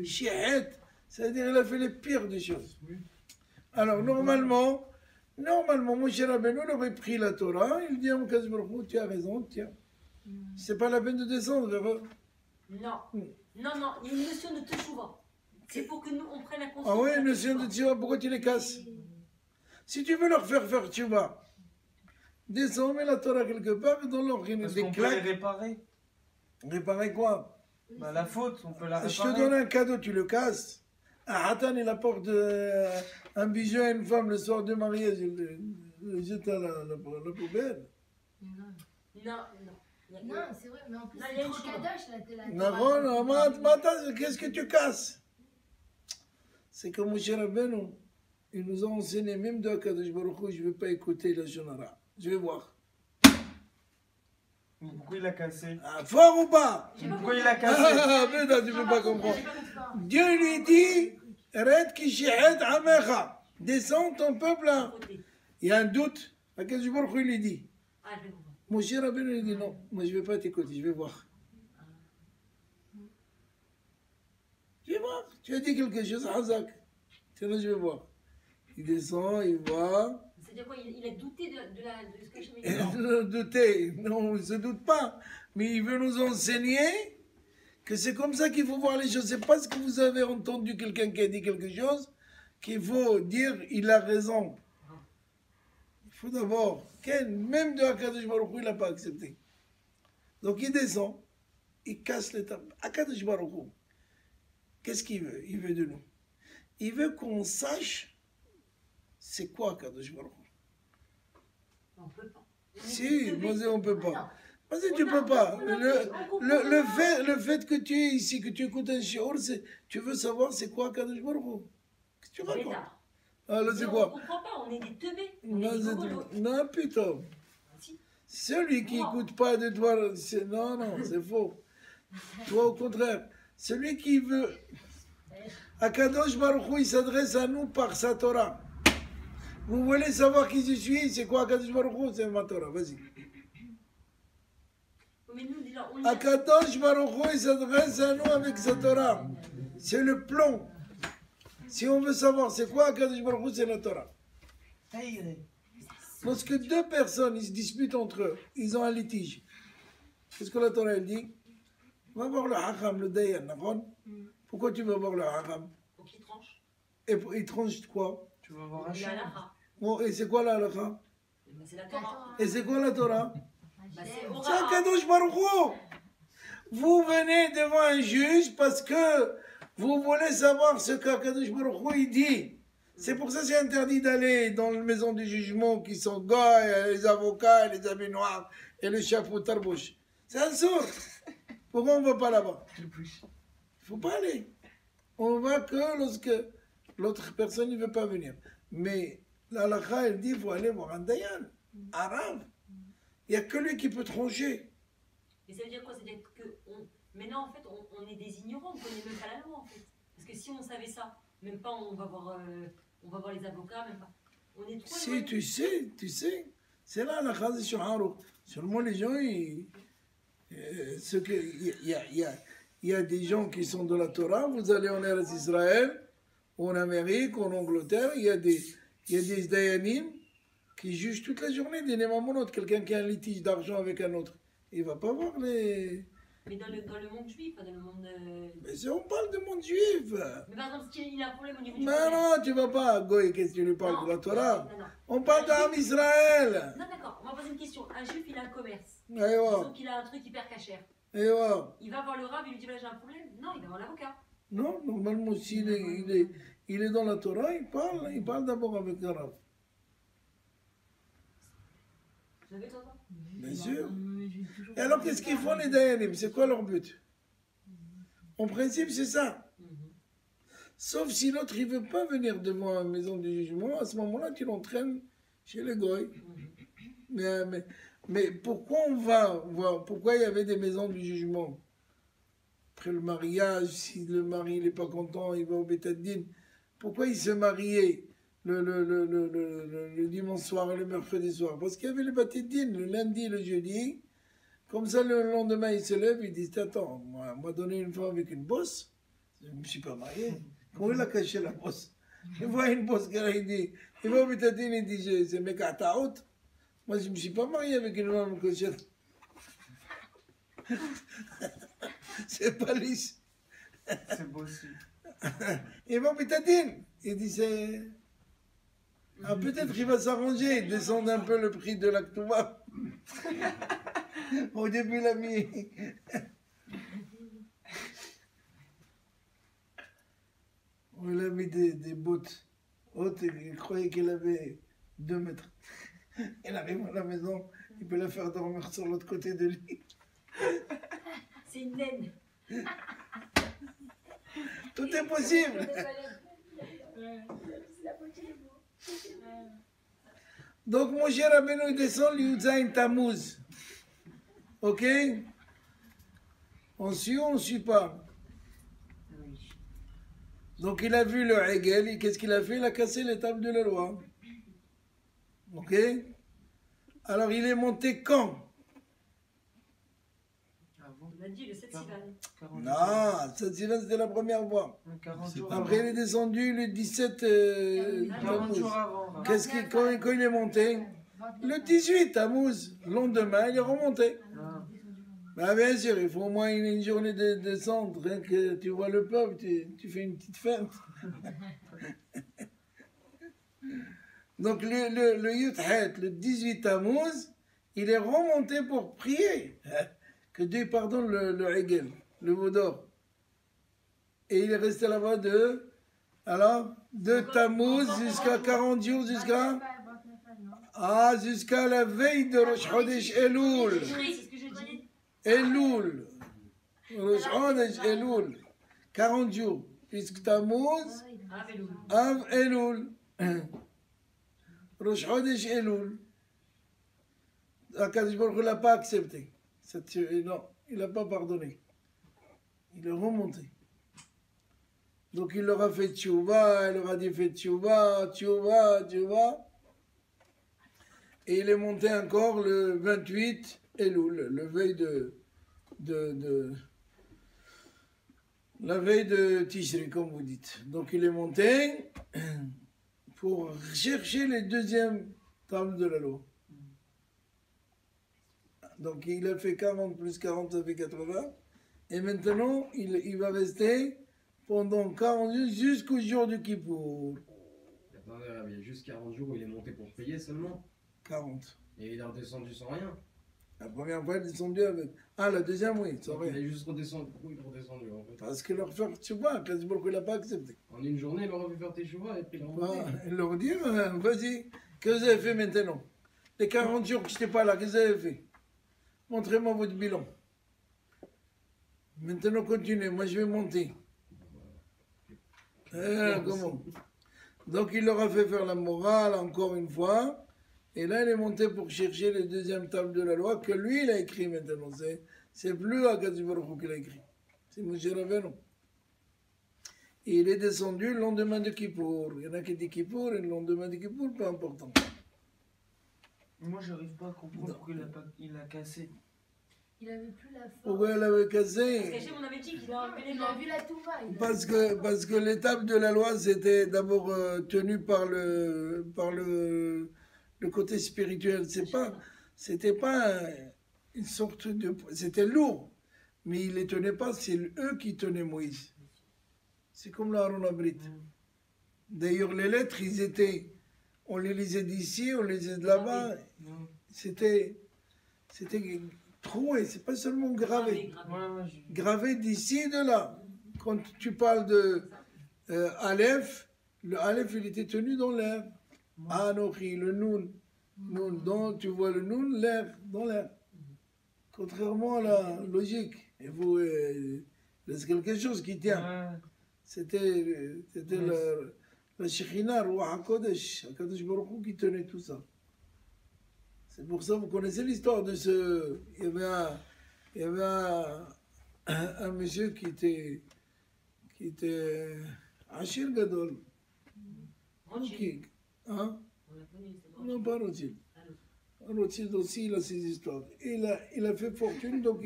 Chihet, c'est-à-dire il a fait les pires des choses. Oui. Alors normalement, Moshe Rabbeinu il aurait pris la Torah, il dit à Mokaz Baruch Hu, tu as raison, tiens. C'est pas la peine de descendre vers eux. Non. Non, il y a une notion de teshuva. C'est pour que nous, on prenne la conscience. Ah oui, de la notion de teshuva. tchouva, pourquoi tu les casses? Si tu veux leur faire tchouva, descends, mets la Torah quelque part, dans leur Parce des qu'on peut les claques. réparer. Réparer quoi? Bah la faute, on peut la Je réparer. te donne un cadeau, tu le casses. Un Hatan, il apporte un bijou à une femme le soir du mariage, il le jette à la poubelle. Non. Non, c'est vrai, mais en plus, Non, il y c'est a une trop chose. kadosh, là, t'es là. Non, attends, qu'est-ce que tu casses? C'est que Moshe Rabbeinu, il nous a enseigné, même de Akadosh Baruch Hu, je ne vais pas écouter la Shonara. Je vais voir. Pourquoi il a cassé? Ah, fort ou pas? Pourquoi il a cassé? Ah, mais non, tu ne peux pas comprendre. Dieu lui dit, Red ki shehet amecha. Descends ton peuple là. Côté. Il y a un doute. Akadosh Baruch Hu lui dit. Ah, je vais comprendre. Moshe Rabbeinu lui dit non, moi je ne vais pas t'écouter, je vais voir. Je vais voir. Tu as dit quelque chose, Hazak. Tiens, je vais voir. Il descend, il voit. C'est-à-dire quoi? Il a douté de ce que je Et m'ai dit. ne doutez, non, on ne se doute pas. Mais il veut nous enseigner que c'est comme ça qu'il faut voir les choses. C'est parce que vous avez entendu quelqu'un qui a dit quelque chose qu'il faut dire il a raison. Il faut d'abord, même de Akadosh Baruch Hu, il n'a pas accepté. Donc il descend, il casse l'étape. Akadosh Baruch Hu, qu'est-ce qu'il veut? Il veut de nous. Il veut qu'on sache c'est quoi Akadosh Baruch Hu. On peut pas. Si, moi on ne peut pas. Non. Vas-y, tu peux pas. Le fait que tu es ici, que tu écoutes un shiur, tu veux savoir c'est quoi Kadosh Baruch Hu. Qu'est-ce que tu racontes? Alors c'est On quoi? comprend pas, on est des teubés. On Non, est des gogolos. non, putain. Si. Celui qui n'écoute pas de toi, non, c'est faux. Toi, au contraire, celui qui veut. Akadosh Baruch Hu, il s'adresse à nous par sa Torah. Vous voulez savoir qui je suis? C'est quoi Akadosh Baruch Hu? C'est ma Torah, vas-y. Mais nous, déjà, on Akadosh Baruch Hu, il s'adresse à nous avec sa Torah. C'est le plomb. Si on veut savoir c'est quoi Akadosh Baruch Hu, c'est la Torah. Lorsque deux personnes ils se disputent entre eux, ils ont un litige. Qu'est-ce que la Torah elle dit? Va voir le Hakam, le Dayan, d'accord? Pourquoi tu vas voir le Hakam? faut qu'ils tranchent. Et il tranche quoi? Tu vas voir La Hachem. halakha. Bon, et c'est quoi la halakha? Ben, c'est la Torah. Et c'est quoi la Torah? Ben, c'est C'est Hora. Akadosh Baruch Hu. Vous venez devant un juge parce que vous voulez savoir ce qu'Akadosh Baruch Hu il dit. C'est pour ça que c'est interdit d'aller dans la maison du jugement qui sont goy, les avocats, les habits noirs et le chapeau tarbouche. C'est un sourd. Pourquoi on ne va pas là-bas? Il ne faut pas aller. On va que lorsque l'autre personne ne veut pas venir. Mais la halakha, elle dit qu'il faut aller voir un dayan, arabe. Il n'y a que lui qui peut trancher. Mais ça veut dire quoi? Ça veut dire que maintenant, en fait, on est des ignorants, on ne connaît même pas la loi, en fait. Parce que si on savait ça, même pas on va voir les avocats, même pas. On est trop Si, éloignés. tu sais. C'est là la khaz sur Harouk. Seulement les gens, il y a des gens qui sont de la Torah, vous allez en Eretz Israël, en Amérique, en Angleterre, il y a des dayanim qui jugent toute la journée des nemamonot. Quelqu'un qui a un litige d'argent avec un autre, il va pas voir les... Mais dans le monde juif, pas dans le monde. Mais si on parle de monde juif. Mais par exemple, s'il a un problème au niveau du. Mais commerce. non, tu vas pas, Goy, qu'est-ce que tu lui parles Non, de la Torah? non. On parle d'Am Israël. Non, d'accord, on va poser une question. Un juif, il a un commerce. Aïwa, Disons qu'il a un truc hyper cachère. aïwa. Il va voir le rab, il lui dit voilà, j'ai un problème. Non, il va voir l'avocat. Non, normalement, s'il il est dans la Torah, il parle d'abord avec le Rav. Vous savez, toi, Bien sûr. Et alors, qu'est-ce qu'ils font les Dayanim? C'est quoi leur but? En principe, c'est ça. Sauf si l'autre, il ne veut pas venir devant la maison du jugement, à ce moment-là, tu l'entraînes chez les Goy. Mais pourquoi on va voir? Pourquoi il y avait des maisons du jugement? Après le mariage, si le mari n'est pas content, il va au Bétadine. Pourquoi il se mariait le dimanche soir et le mercredi soir? Parce qu'il y avait le Bétadine le lundi et le jeudi. Comme ça, le lendemain, il se lève, il dit attends, moi, on m'a donné une femme avec une bosse, je ne me suis pas marié. Comment il a caché la bosse? Il voit une bosse, il dit, il va au Bétadine, il dit c'est mec à ta haute. Moi, je ne me suis pas marié avec une femme cochère. C'est pas lisse. C'est beau aussi. Il va au Bétadine. Il dit c'est. Ah, peut-être qu'il va s'arranger, descendre un peu le prix de l'actuva. Au début, il a mis. Il a mis des bottes hautes et il croyait qu'il avait 2 mètres. Il arrive à la maison, il peut la faire dormir sur l'autre côté de lui. c'est une naine. Tout est possible. Donc, mon cher Rabbeinu, il descend l'Yudzaïn Tammuz. Ok? On suit ou on ne suit pas? Donc, il a vu le Hegel, et qu'est-ce qu'il a fait? Il a cassé les tables de la loi. Ok? Alors, il est monté quand? On a dit le 7 Sivan. Non, cette semaine, c'était la première fois. 40 jours Après, il avant. est descendu le 17 40 Tammuz. jours avant. Quand il est monté? Le 18 Tammuz. Le lendemain, il est remonté. Ah. Bah, bien sûr, il faut au moins une journée de descente. Rien que tu vois le peuple, tu fais une petite fête. Donc, le Yudhet, le 18 Tammuz, il est remonté pour prier. Que Dieu pardonne le Hegel, le veau d'or. Et il est resté là-bas de Tammuz jusqu'à 40 jours, jusqu'à la veille de Rosh Chodesh Elul. C'est ce que je dis. Elul. Rosh Chodesh Elul. 40 jours. Puisque Tammuz, Ah, Vélo. Av Elul. Rosh Chodesh Elul. Akadosh Baruch Hu ne l'a pas accepté. Non, il n'a pas pardonné. Il est remonté. Donc il leur a fait tchouva, il leur a dit fait tchouva. Et il est monté encore le 28 Elul, la veille de Tishri, comme vous dites. Donc il est monté pour chercher les deuxièmes tables de la loi. Donc il a fait 40 plus 40, ça fait 80. Et maintenant, il va rester pendant 40 jours jusqu'au jour du Kippour. Attendez, il y a juste 40 jours où il est monté pour prier seulement. 40. Et il est redescendu sans rien. La première fois, il est descendu avec. Ah, la deuxième, oui, c'est Donc, il vrai. est juste redescendu. Pourquoi il est redescendu en fait? Parce que leur faire tchouba, Kadosh il n'a pas accepté. En une journée, il aurait pu faire tes chevaux et puis il est remonté. Et leur dire, vas-y, que vous avez fait maintenant? Les 40 jours que je n'étais pas là, qu'est-ce que vous avez fait? Montrez-moi votre bilan. Maintenant, continuez, moi je vais monter. Comment? Donc il leur a fait faire la morale encore une fois. Et là, il est monté pour chercher les deuxièmes tables de la loi que lui, il a écrit maintenant. C'est plus Akadosh Baruch Hu qu'il a écrit. C'est Moshe Rabbeinu. Et il est descendu le lendemain de Kippour. Il y en a qui disent Kippour et le lendemain de Kippour, pas important. Moi, j'arrive pas à comprendre pourquoi il a cassé. Il avait plus la force. Pourquoi elle avait Parce cassé? qu'Hachem, on avait dit qu'il a enlevé les Il a mains. vu la Touva. Parce que l'étape de la loi, c'était d'abord tenu par le côté spirituel. C'était pas une sorte de, c'était lourd, mais ils les tenaient pas, c'est eux qui tenaient Moïse. C'est comme l'Aaron Abrit. D'ailleurs, les lettres, on les lisait d'ici, on les lisait de là-bas. Non. C'était troué, c'est pas seulement gravé. Gravé d'ici et de là. Quand tu parles de Aleph, le Aleph, il était tenu dans l'air. Anochi, le Noun. Noun, tu vois le Noun, l'air, dans l'air. Contrairement à la logique. Il faut c'est quelque chose qui tient. Ouais. C'était la Shekhinah, Ruach HaKodesh, HaKadosh Baruch Hu qui tenait tout ça. C'est pour ça, vous connaissez l'histoire de ce... Il y avait un monsieur qui était Achir Gadol. Rothschild. Hein? On l'a connu, c'est Non, Rothschild. pas Rothschild. Allô. Rothschild aussi, il a ses histoires. Il a fait fortune, donc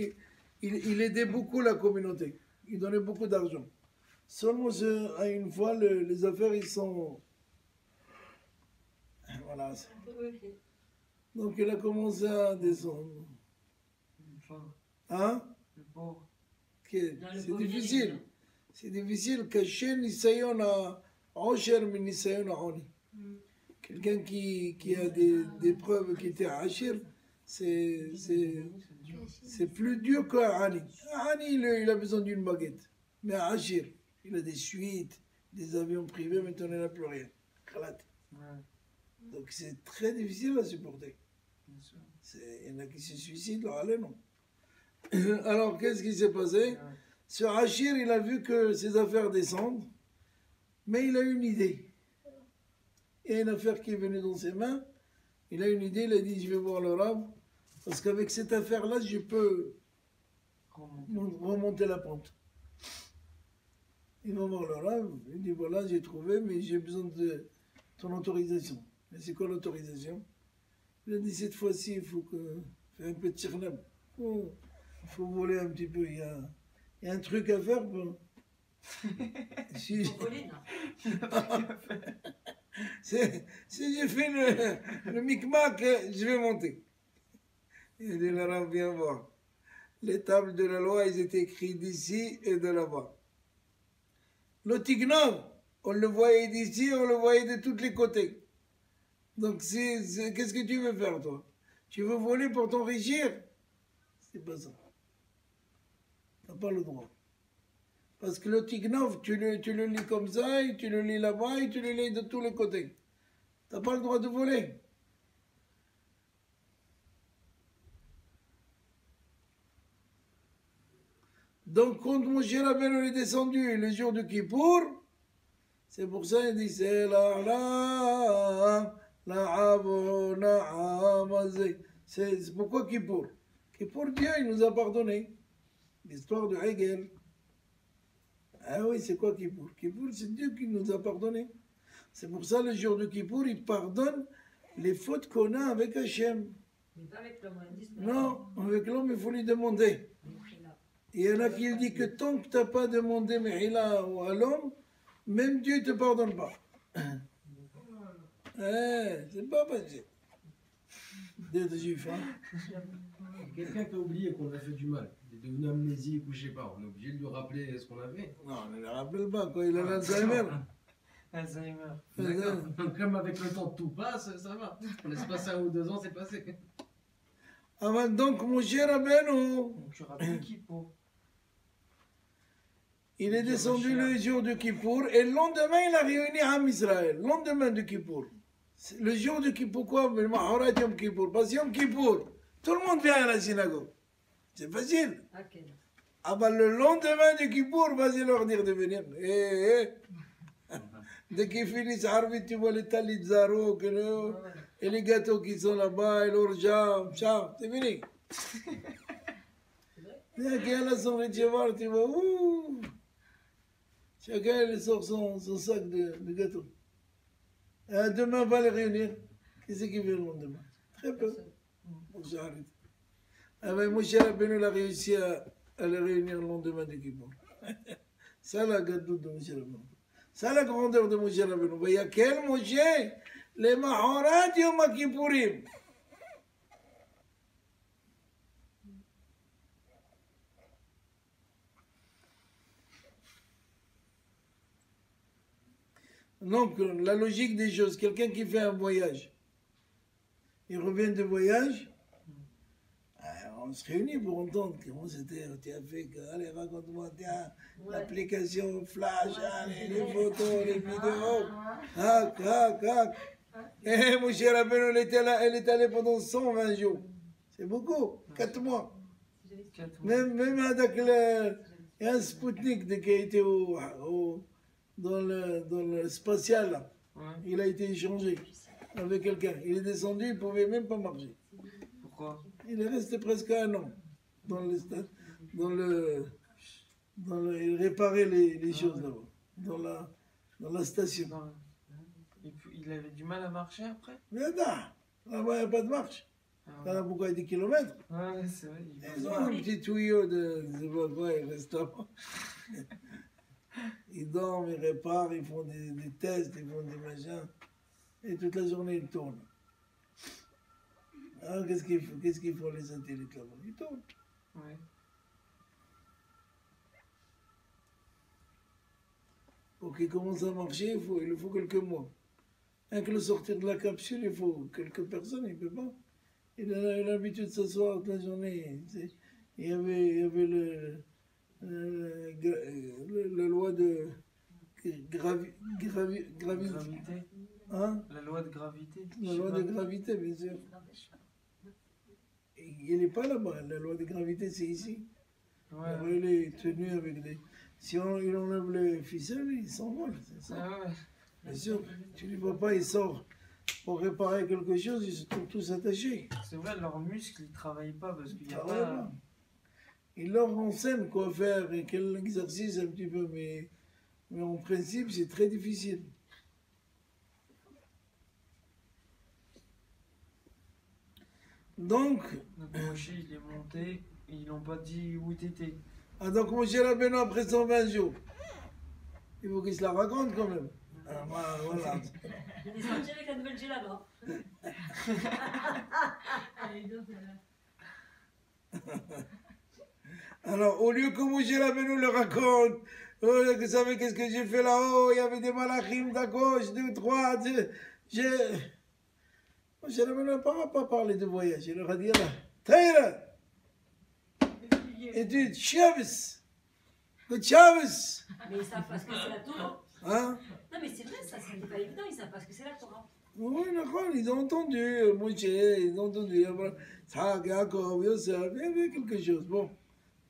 il aidait beaucoup la communauté. Il donnait beaucoup d'argent. Seulement, à une fois, les affaires, ils sont... Voilà. Donc, il a commencé à descendre. Enfin, Hein? le pauvre. C'est Dans le pauvre, difficile. C'est difficile. Cacher Nisayon à Osher, mais Nisayon à Oni. Quelqu'un qui a des preuves qui étaient à Achir, c'est plus dur qu'à Ani. Ani, il a besoin d'une baguette. Mais à Achir, il a des suites, des avions privés, maintenant il n'a plus rien. Khalat. Ouais, Donc c'est très difficile à supporter. bien sûr. Il y en a qui se suicident, allez non. Alors qu'est-ce qui s'est passé? Ouais. Sur Achir, il a vu que ses affaires descendent, mais il a une idée. Il y a une affaire qui est venue dans ses mains, il a une idée, il a dit je vais voir le Rav, parce qu'avec cette affaire-là, je peux remonter la pente. Il va voir le Rav, il dit voilà, j'ai trouvé, mais j'ai besoin de ton autorisation. Mais c'est quoi l'autorisation? Il a dit cette fois-ci, il faut faire un peu de tirnab. Il faut voler un petit peu, il y a un truc à faire. Bon. Si, Faut coller, non. si j'ai fait le micmac, je vais monter. Il dit, le Rav, viens voir. Les tables de la loi, ils étaient écrits d'ici et de là-bas. Le tignov, on le voyait d'ici, on le voyait de tous les côtés. Donc, qu'est-ce que tu veux faire, toi? Tu veux voler pour t'enrichir? C'est pas ça. Tu n'as pas le droit. Parce que le tignov, tu le lis comme ça, et tu le lis là-bas, et tu le lis de tous les côtés. Tu n'as pas le droit de voler. Donc, quand Moshe Rabbeinu est descendu le jour de Kippour, c'est pour ça qu'il dit c'est c'est pourquoi Kippour? Kippour, Dieu, il nous a pardonné. L'histoire de Hegel. Ah oui, c'est quoi Kippour? Kippour, c'est Dieu qui nous a pardonné. C'est pour ça, le jour de Kippour, il pardonne les fautes qu'on a avec Hachem. Mais pas avec l'homme, on dit, Non, avec l'homme, il faut lui demander. Il y en a qui disent que tant que tu n'as pas demandé Mehila à l'homme, même Dieu ne te pardonne pas. C'est pas facile d'être juif. Hein? Quelqu'un qui a oublié qu'on a fait du mal, il est devenu amnésique ou je sais pas, on est obligé de lui rappeler ce qu'on a fait. Non, on ne le rappelle pas quand il a l'Alzheimer. Alzheimer. D'accord. Comme avec le temps tout passe, ça va. On laisse passer 1 ou 2 ans, c'est passé. Avant donc, mon cher Rabbeinu, Donc tu rappelles qui pour il est descendu le jour de Kippour et le lendemain, il a réuni Ham Israël. Le lendemain de Kippour. Le jour de Kippour, quoi? Le Mahorat Yom Kippour. Parce que Yom Kippour, tout le monde vient à la synagogue. C'est facile. Ok. Ah ben le lendemain de Kippour, vas-y leur dire de venir. Dès qu'ils finissent Harvit, tu vois les talis de Zaro, et les gâteaux qui sont là-bas, et l'orgeat, c'est fini. Dès qu'il y a la son Richevar, tu vois, ouh. Chacun il sort son sac de gâteaux. Et demain, on va les réunir. Qui c'est qui vient le lendemain? Très peu. Bon, j'arrête. Ah ben, Moshe Rabbeinu a réussi à les réunir le lendemain du Kippour. Ça, la gadoute de Moshe Rabbeinu. Ça, la grandeur de Moshe Rabbeinu. Il y a quel Moshe? Les Mahorat Yom Kippourim. Donc, la logique des choses, quelqu'un qui fait un voyage, il revient de voyage, on se réunit pour entendre comment c'était, tu as fait, allez, raconte-moi, tiens, l'application Flash, allez, les photos, les vidéos, Et mon cher Rabbeinu, elle est allée pendant 120 jours. C'est beaucoup, 4 mois. Même avec il y a un Spoutnik qui a été dans le spatial, là. Il a été échangé avec quelqu'un. Il est descendu, il ne pouvait même pas marcher. Pourquoi? Il est resté presque 1 an il réparait les choses là-bas, dans la station. Et puis, il avait du mal à marcher après? Mais là-bas, il n'y a pas de marche. Là, pourquoi il y a des kilomètres? Ouais, c'est vrai. Ils ont un petit tuyau de... Je sais pas quoi, ils restent là. Ils dorment, ils réparent, ils font des tests, ils font des machins. Et toute la journée, ils tournent. Alors, qu'est-ce qu'ils font les satellites là-bas? Ils tournent. Ouais. Pour qu'ils commencent à marcher, il lui faut quelques mois. Rien que le sortir de la capsule, il faut quelques personnes, il ne peut pas. Il a l'habitude de s'asseoir toute la journée. Tu sais. Il y avait la loi de Gravité. Hein? La loi de gravité. La loi de gravité, bien sûr. Il n'est pas là-bas. La loi de gravité, c'est ici. Ouais. Alors, il est tenu avec des... Si il enlève les ficelles, il s'envole. C'est ça. Ah ouais. Bien sûr, tu ne vois pas, il sort pour réparer quelque chose, ils se trouvent tous attachés. C'est vrai, leurs muscles, ils ne travaillent pas parce qu'il n'y a Ah ouais, pas... ouais. Ils leur enseignent quoi faire et quel exercice un petit peu, mais en principe, c'est très difficile. Donc Moshe, il est monté, et ils n'ont pas dit où t'étais. donc Moshe Rabbeinu, après 120 jours, il faut qu'il se la raconte quand même. Voilà. Il est sorti avec la nouvelle djellaba. Alors, au lieu que Moshe Rabbeinu le raconte, vous savez qu'est-ce que j'ai fait là-haut, il y avait des malachim d'à gauche, 2, 3, Moshe Rabbeinu n'a pas parlé de voyage, il leur a dit, là, Taïra, et tu, Shabbos, le Shabbos. Mais ils savent parce que c'est la Torah. Hein? Non, mais c'est vrai, ça, c'est pas évident, ils savent parce que c'est la Torah. Oui, d'accord, ils ont entendu, Moshe, ils ont entendu, Tzak, Yaakov, Yosef, il y avait quelque chose. Bon,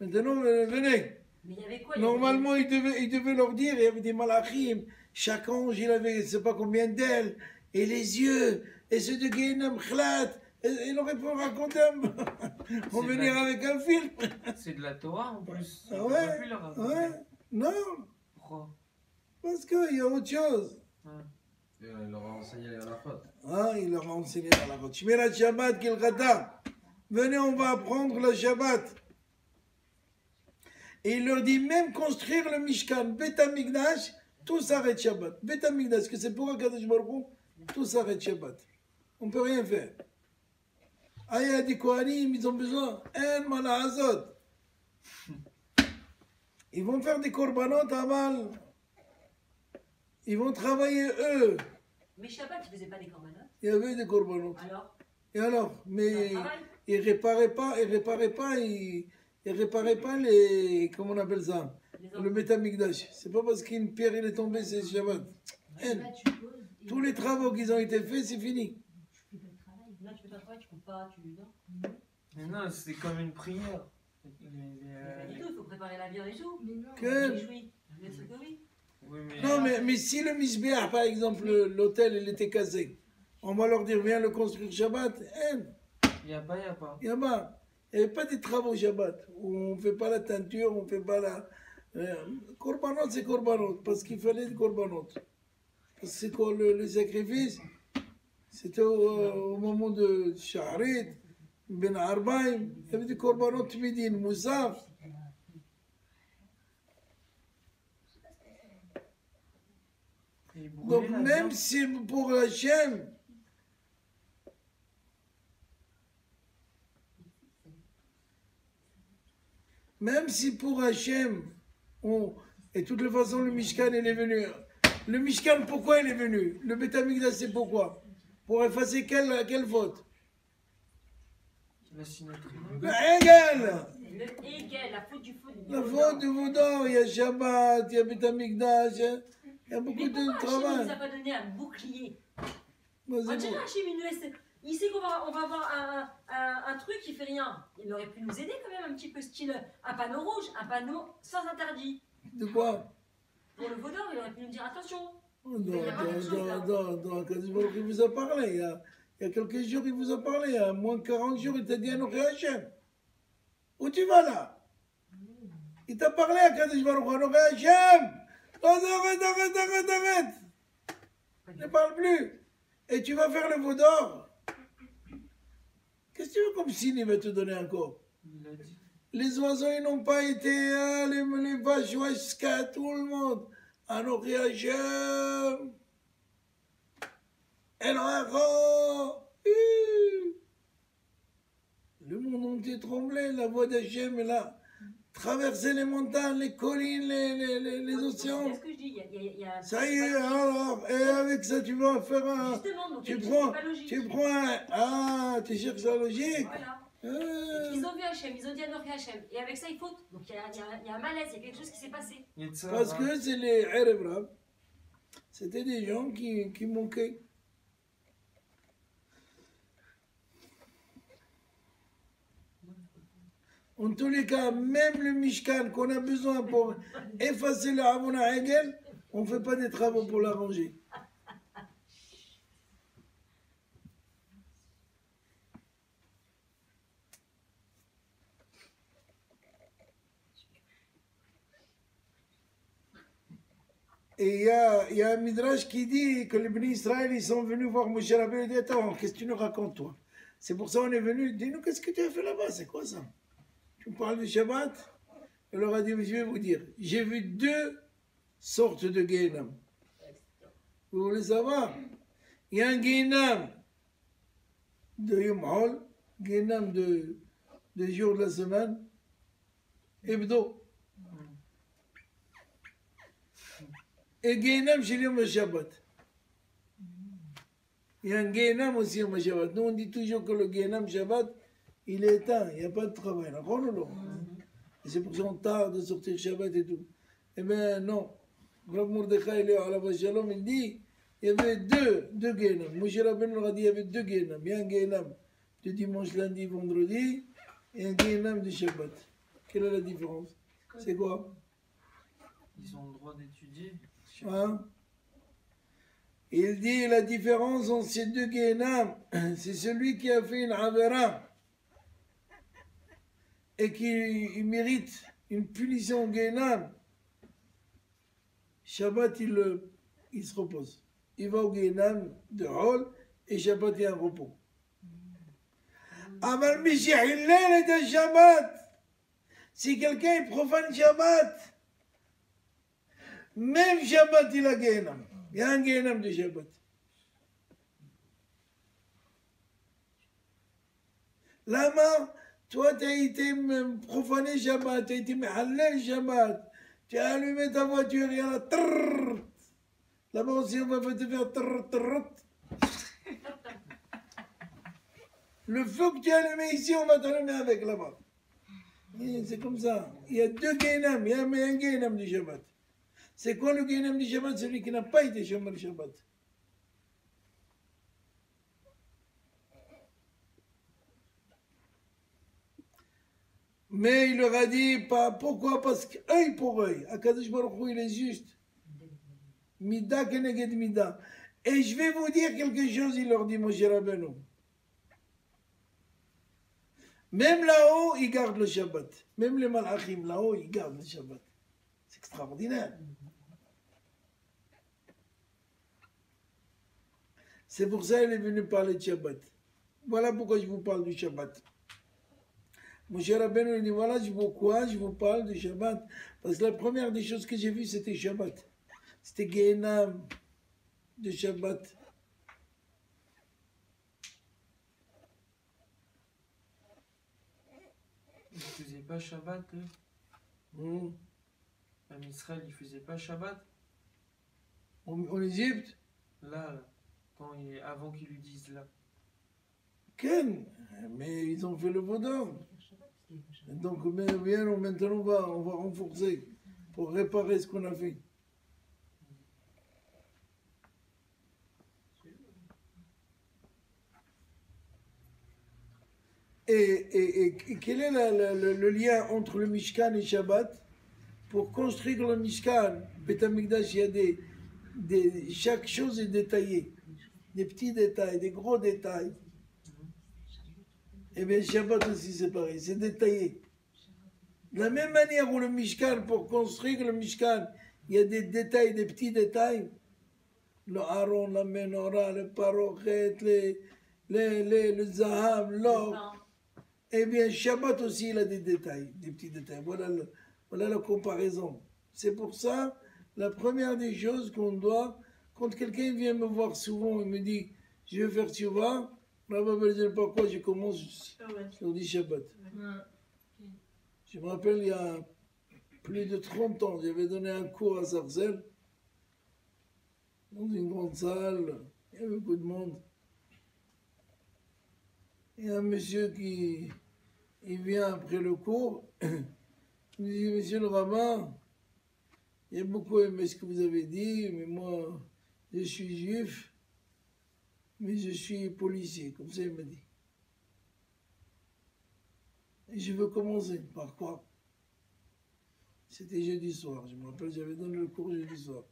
maintenant, venez. Mais il y avait quoi? Normalement, il devait leur dire, il y avait des malachim, chaque ange, il avait, je ne sais pas combien d'ailes, et les yeux, et ceux de Guéhenam, Khlat, il aurait pu raconter on venir avec un film. C'est de la Torah en plus. Ah Ils auraient pu leur raconter. ouais, non, Pourquoi? parce qu'il y a autre chose. Et il leur a enseigné les halachot. Il leur a enseigné dans la route. Shmirat Shabbat Kilchata. Venez, on va apprendre le Shabbat. Et il leur dit même construire le Mishkan, Bet Hamikdash, tout s'arrête Shabbat. Bet Hamikdash, que c'est pour Akadosh Baruch Hu, tout s'arrête Shabbat. On ne peut rien faire. Il y a des Kohanim, ils ont besoin. En malazot. Ils vont faire des korbanot amal. Ils vont travailler eux. Mais Shabbat, ils faisaient pas des corbanotes. Il y avait des korbanot. Alors? Et alors, mais Ça travaille. ils réparaient pas les, comment on appelle ça, le Betamikdash. C'est pas parce qu'une pierre il est tombée, c'est Shabbat. Tous les travaux qui ont été faits, c'est fini. Là, tu fais ton travail, tu coupes pas, tu. Non. Mais non, c'est comme une prière. Pas du tout, il faut préparer la viande et tout. Mais non. Que- Oui, bien sûr que oui. Oui, mais... Non, mais si le Misbéach, par exemple, l'hôtel, il était cassé, on va leur dire, viens le construire Shabbat. Il n'y a pas, il n'y a pas. Il n'y avait pas des travaux Shabbat, où on ne fait pas la teinture, on ne fait pas la... Korbanot, c'est Korbanot, parce qu'il fallait des Korbanot. Parce que c'est quoi le sacrifice? C'était au moment de Shaharit, Ben Arbaim, il y avait des korbanot midin, Moussaf. Et brûler Donc la même viande. si pour Hachem, même si pour Hachem, et de toutes les façons le Mishkan il est venu. Le Mishkan pourquoi il est venu? Le Beth Amikdash c'est pourquoi? Pour effacer quelle faute? La symétrie. Le Hegel! Le Hegel, la faute du faute. La faute de Vaudor, il y a Shabbat, il y a Beth Amikdash, il y a beaucoup Mais de pourquoi Hachim ne travail. nous a pas donné un bouclier? Moi, On c'est dirait bon. Hachim, il sait qu'on va avoir un truc qui fait rien. Il aurait pu nous aider quand même un petit peu, style un panneau rouge, un panneau sans interdit. De quoi? Pour le Vaudor, il aurait pu nous dire attention. Non, Kadosh Baruch il vous a parlé. Il y a quelques jours, il vous a parlé. Il y a moins de 40 jours, il t'a dit Anochi Hachem. Où tu vas là? Il t'a parlé à Kadosh Baruch Anochi Hachem. Arrête. Ne parle plus. Et tu vas faire le veau d'or. Qu'est-ce que tu veux comme signe il va te donner encore? Il a dit. Les oiseaux, ils n'ont pas été, les vaches, Washka, tout le monde. Anochi Hachem. Le monde entier tremblait, la voix d'Hachem, elle a traversé les montagnes, les collines, les océans. C'est ce que je dis. Il y a Ça y est, alors, et avec ça, tu vas faire un. Justement, donc Tu c'est prends, pas logique. tu prends un. Ah, tu cherches la logique. Voilà. Ah. Ils ont vu Hachem, ils ont dit Anochi Hachem. Et avec ça, il faut. Donc il y a un malaise, il y a quelque chose qui s'est passé. Yetzirah. Parce que c'est les Erev Rav. C'était des gens qui manquaient. En tous les cas, même le Mishkan qu'on a besoin pour effacer le Avona Hegel, on ne fait pas des travaux pour l'arranger. Et il y a un Midrash qui dit que les bénis Israël, ils sont venus voir Moshe Rabbeinu et dit attends, qu'est-ce que tu nous racontes toi? C'est pour ça qu'on est venu, dis-nous qu'est-ce que tu as fait là-bas, c'est quoi ça? Tu me parles du Shabbat? Il leur a dit, je vais vous dire, j'ai vu deux sortes de Gehinam. Vous voulez savoir? Il y a un Gehinam de Yom Hol, Gehinam de jour de la semaine, hebdo. Et Gehinam chez Yom Shabbat. Il y a un Gehinam aussi Yom Shabbat. Nous on dit toujours que le Gehinam Shabbat, il est éteint, il n'y a pas de travail. Et c'est pour ça qu'on tarde de sortir Shabbat et tout. Eh bien non. Rav Mordechai, il dit, il y avait deux Gehinam. Moshe Rabbeinu leur a dit, il y avait deux Gehinam. Il y a un Gehinam de dimanche, lundi, vendredi, et un Gehinam de Shabbat. Quelle est la différence? C'est quoi? Ils ont le droit d'étudier. Hein? Il dit la différence entre ces deux Gehinam, c'est celui qui a fait une Avera et qui mérite une punition au Gehinam. Shabbat, il se repose. Il va au Gehinam de Hol et Shabbat, il y a un repos. Amal Mishihillel est un Shabbat. Si quelqu'un est profane Shabbat, même Shabbat, il a Gehinam. Il y a un Gehinam de Shabbat. Lama, toi, tu as été profané Shabbat, tu as été Mehallel Shabbat, tu as allumé ta voiture, il y a la trrrr. Là-bas aussi, on va te faire trrrr, trrrr. Le feu que tu as allumé ici, on va t'allumer avec là-bas. C'est comme ça. Il y a deux Gehinam, il y a un Gehinam du Shabbat. C'est quoi le Gehinam du Shabbat? Celui qui n'a pas été Shomer le Shabbat. Mais il leur a dit, pourquoi? Parce que œil pour œil, Akadosh Baruch Hu, il est juste. Mida keneged mida. Et je vais vous dire quelque chose, il leur dit, Moshe Rabbeinu. Même là-haut, ils gardent le Shabbat. Même les Malachim, là-haut, ils gardent le Shabbat. C'est extraordinaire. C'est pour ça qu'il est venu parler de Shabbat. Voilà pourquoi je vous parle du Shabbat. Moshe Rabbeinu il dit voilà, je vous parle de Shabbat. Parce que la première des choses que j'ai vues, c'était Shabbat. C'était Gehenam de Shabbat. Ils ne faisaient pas Shabbat, eux. En Israël, ils ne faisaient pas Shabbat. En Égypte, Là, avant qu'ils lui disent là. Ken, mais ils ont fait le vaudor. Donc maintenant on va renforcer pour réparer ce qu'on a fait. Et quel est le lien entre le Mishkan et Shabbat? Pour construire le Mishkan, Beth Amikdash, il y a chaque chose est détaillée. Des petits détails, des gros détails. Et bien Shabbat aussi c'est pareil, c'est détaillé. De la même manière où le Mishkan, pour construire le Mishkan, il y a des détails, des petits détails. Le Aaron, la Menorah, le Parochet, le Zahab, l'or. Eh bien, Shabbat aussi, il a des détails, des petits détails. Voilà la comparaison. C'est pour ça, la première des choses qu'on doit, quand quelqu'un vient me voir souvent et me dit, je vais faire tchouva, je ne sais pas quoi, je commence, je dis Shabbat. Je me rappelle, il y a plus de 30 ans, j'avais donné un cours à Sarcelles, dans une grande salle, il y avait beaucoup de monde. Il y a un monsieur qui il vient après le cours, il me dit, monsieur le rabbin, il a beaucoup aimé ce que vous avez dit, mais moi, je suis juif, mais je suis policier, comme ça il m'a dit. Et je veux commencer, par quoi? C'était jeudi soir, je me rappelle, j'avais donné le cours jeudi soir.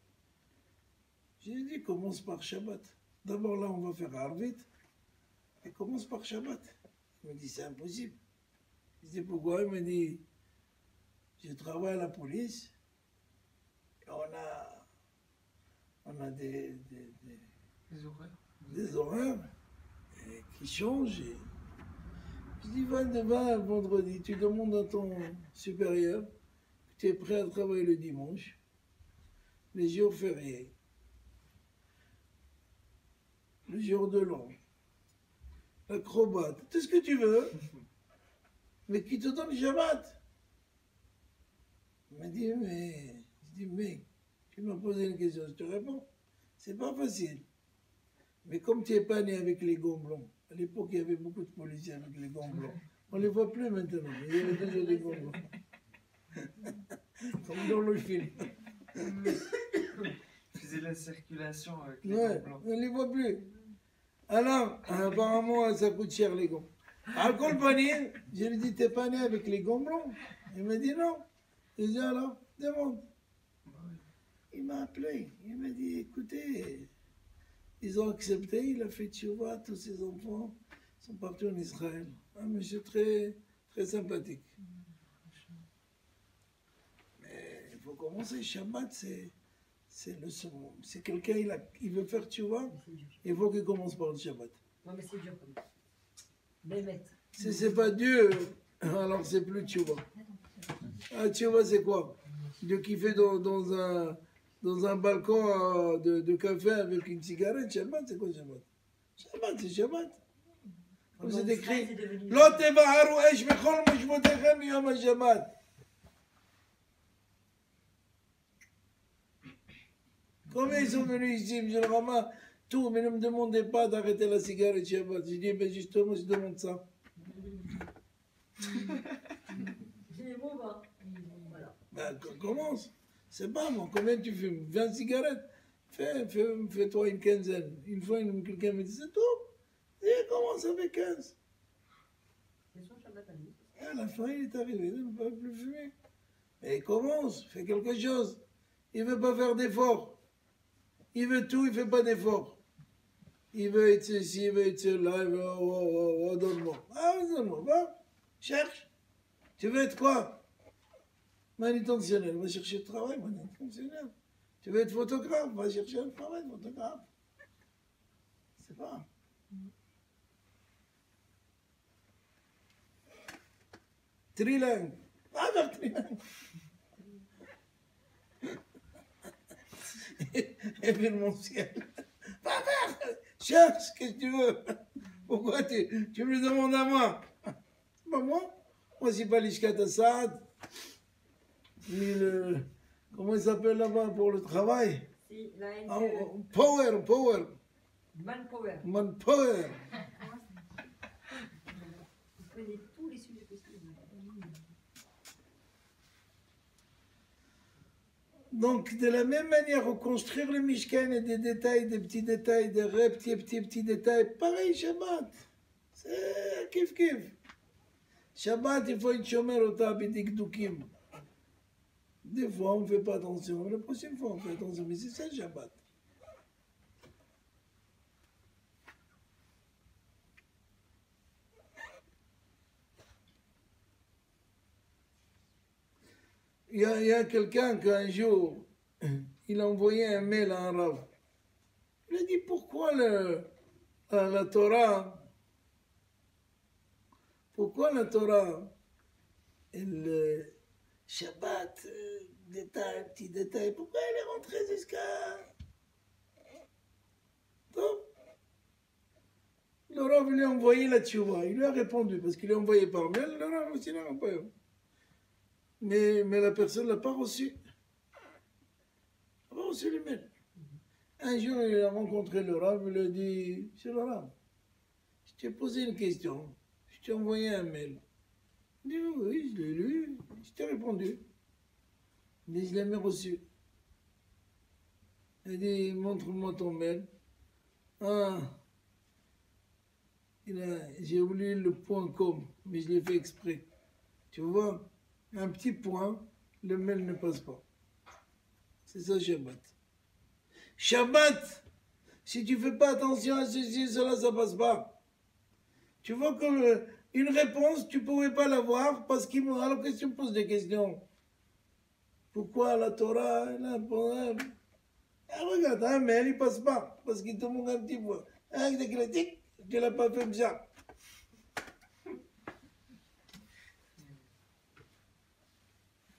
J'ai dit, commence par Shabbat. D'abord là, on va faire Arvit, et commence par Shabbat. Il m'a dit, c'est impossible. Je dis, pourquoi? Il m'a dit, je travaille à la police, et on a des horaires qui changent. Et je dis, va vendredi, tu demandes à ton supérieur que tu es prêt à travailler le dimanche, les jours fériés, le jour de l'an, l'acrobate, tout ce que tu veux, mais qui te donne le Shabbat. Il m'a dit, mais, tu m'as posé une question, je te réponds. C'est pas facile. Mais comme tu n'es pas né avec les gants blancs, à l'époque, il y avait beaucoup de policiers avec les gants blancs. On ne les voit plus maintenant, mais il y avait toujours des gants blancs. Comme dans le film. Faisait la circulation avec les Ouais, blancs. on ne les voit plus. Alors, apparemment, ça coûte cher les gants. À Colpani, je lui ai dit, t'es pas né avec les gants blancs? Il m'a dit non. J'ai dit alors, demande. Il m'a appelé, il m'a dit, écoutez, ils ont accepté, il a fait tchouva, tous ses enfants sont partis en Israël. Un monsieur très, très sympathique. Mais il faut commencer, Shabbat, c'est quelqu'un, il veut faire tchouva, il faut qu'il commence par le Shabbat. Non, mais c'est dur comme ça. Bémet. Si c'est pas Dieu, alors c'est plus tchouva. Ah, tchouva, c'est quoi? Dieu qui fait dans un balcon de café avec une cigarette. Shabbat, c'est quoi Shabbat? Shabbat, c'est Shabbat. Comme c'est écrit, Lo tevaharu esh bechol mishmotechem yom ha-Shabbat. Combien ils sont venus ici, monsieur le Rama? Tout, mais ne me demandez pas d'arrêter la cigarette Shabbat. Je dis, ben justement, je demande ça. J'ai les mots, bah. Voilà. Ben, commence. C'est pas moi. Combien tu fumes? 20 cigarettes? Fais-toi une quinzaine. Une fois, quelqu'un me dit, c'est tout. Et commence avec 15. C'est son Shabbat à lui. Et à la fin, il est arrivé, il ne peut plus fumer. Mais il commence, fais quelque chose. Il ne veut pas faire d'efforts. Il veut tout, il ne fait pas d'efforts. Il veut être ici, il veut être là, il veut, oh, donne-moi. Ah, donne-moi, va, cherche. Tu veux être quoi? Manutentionnaire, va chercher le travail, manutentionnaire. Tu veux être photographe, va chercher un travail, photographe. C'est pas. Trilingue. Va vers trilingue. Événementiel. Va vers. Cherche ce que tu veux. Pourquoi tu me le demandes à moi? C'est pas moi. Moi, c'est pas l'Ishkat Assad. Ni le. Comment il s'appelle là-bas pour le travail? Si, la Ah, NPE. Power. Manpower. Manpower. Vous prenez tous les sujets possibles. Donc, de la même manière, reconstruire le Mishkan et des détails, des petits détails, des petits détails, pareil, Shabbat. C'est kiff. Shabbat, il faut être shomer ota bidikdukim. Des fois, on ne fait pas attention. La prochaine fois, on fait attention. Mais c'est ça, le Shabbat. Il y a quelqu'un qu'un jour, il a envoyé un mail à un rav. Il a dit pourquoi la Torah, et le Shabbat, petit détail, pourquoi elle est rentrée jusqu'à. Donc, le rav lui a envoyé la tchouva. Il lui a répondu parce qu'il lui a envoyé par mail. Le rav aussi l'a envoyé. Mais la personne ne l'a pas reçu. Elle n'a pas reçu le mail. Un jour, il a rencontré le Rav, il lui a dit, c'est le Rav, je t'ai posé une question, je t'ai envoyé un mail. Il dit, oui, je l'ai lu, je t'ai répondu. Il dit, je l'ai jamais reçu. Il dit, montre-moi ton mail. Ah, j'ai oublié le point .com, mais je l'ai fait exprès. Tu vois, un petit point, le mail ne passe pas. C'est ça, Shabbat. Shabbat, si tu ne fais pas attention à ceci, cela, ça ne passe pas. Tu vois comme une réponse, tu ne pouvais pas l'avoir parce alors que tu me poses des questions. Pourquoi la Torah, elle a un problème? Ah, regarde, un mail, il ne passe pas parce qu'il te manque un petit point. Avec des critiques, tu ne l'as pas fait bien.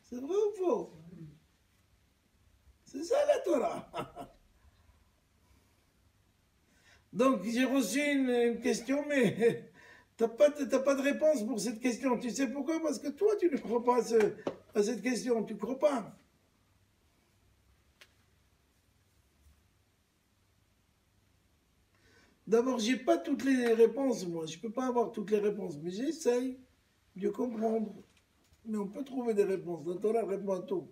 C'est vrai ou faux? C'est ça la Torah. Donc j'ai reçu une question, mais t'as pas de réponse pour cette question. Tu sais pourquoi? Parce que toi, tu ne crois pas à cette question. Tu ne crois pas. D'abord, j'ai pas toutes les réponses, moi. Je peux pas avoir toutes les réponses, mais j'essaye de comprendre. Mais on peut trouver des réponses. La Torah répond à tout.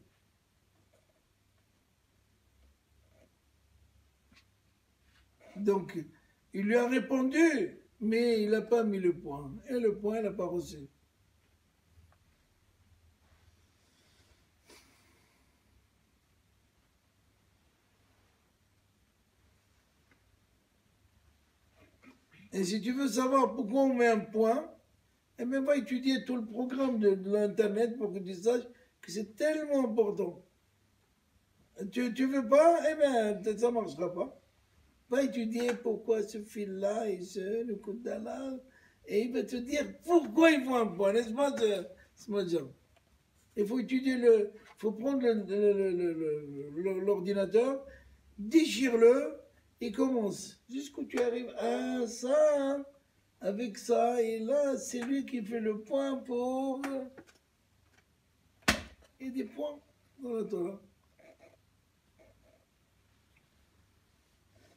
Donc, il lui a répondu, mais il n'a pas mis le point. Et le point, il n'a pas reçu. Et si tu veux savoir pourquoi on met un point, eh bien, va étudier tout le programme de l'Internet pour que tu saches que c'est tellement important. Tu veux pas, eh bien, ça ne marchera pas. Va étudier pourquoi ce fil-là et le coup d'Allah, et il va te dire pourquoi il faut un point, n'est-ce pas, ce matin? Il faut étudier il faut prendre l'ordinateur, déchire-le, et commence. Jusqu'où tu arrives à ça, avec ça, et là, c'est lui qui fait le point pour. Et des points dans la Torah.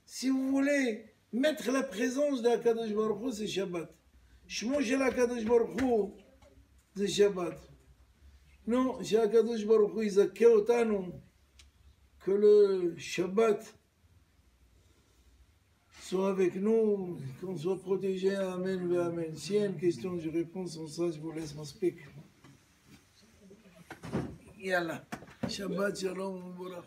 Si vous voulez mettre la présence de Akadosh Baruch Hu, c'est Shabbat. Shmo shel Akadosh Baruch Hu, c'est Shabbat. Non, chez Akadosh Baruch Hu, Izakeh otanu, que le Shabbat soit avec nous, qu'on soit protégé. Amen, amen. S'il y a une question, je réponds sans ça, je vous laisse m'expliquer. Yallah. Shabbat Shalom, Baruch.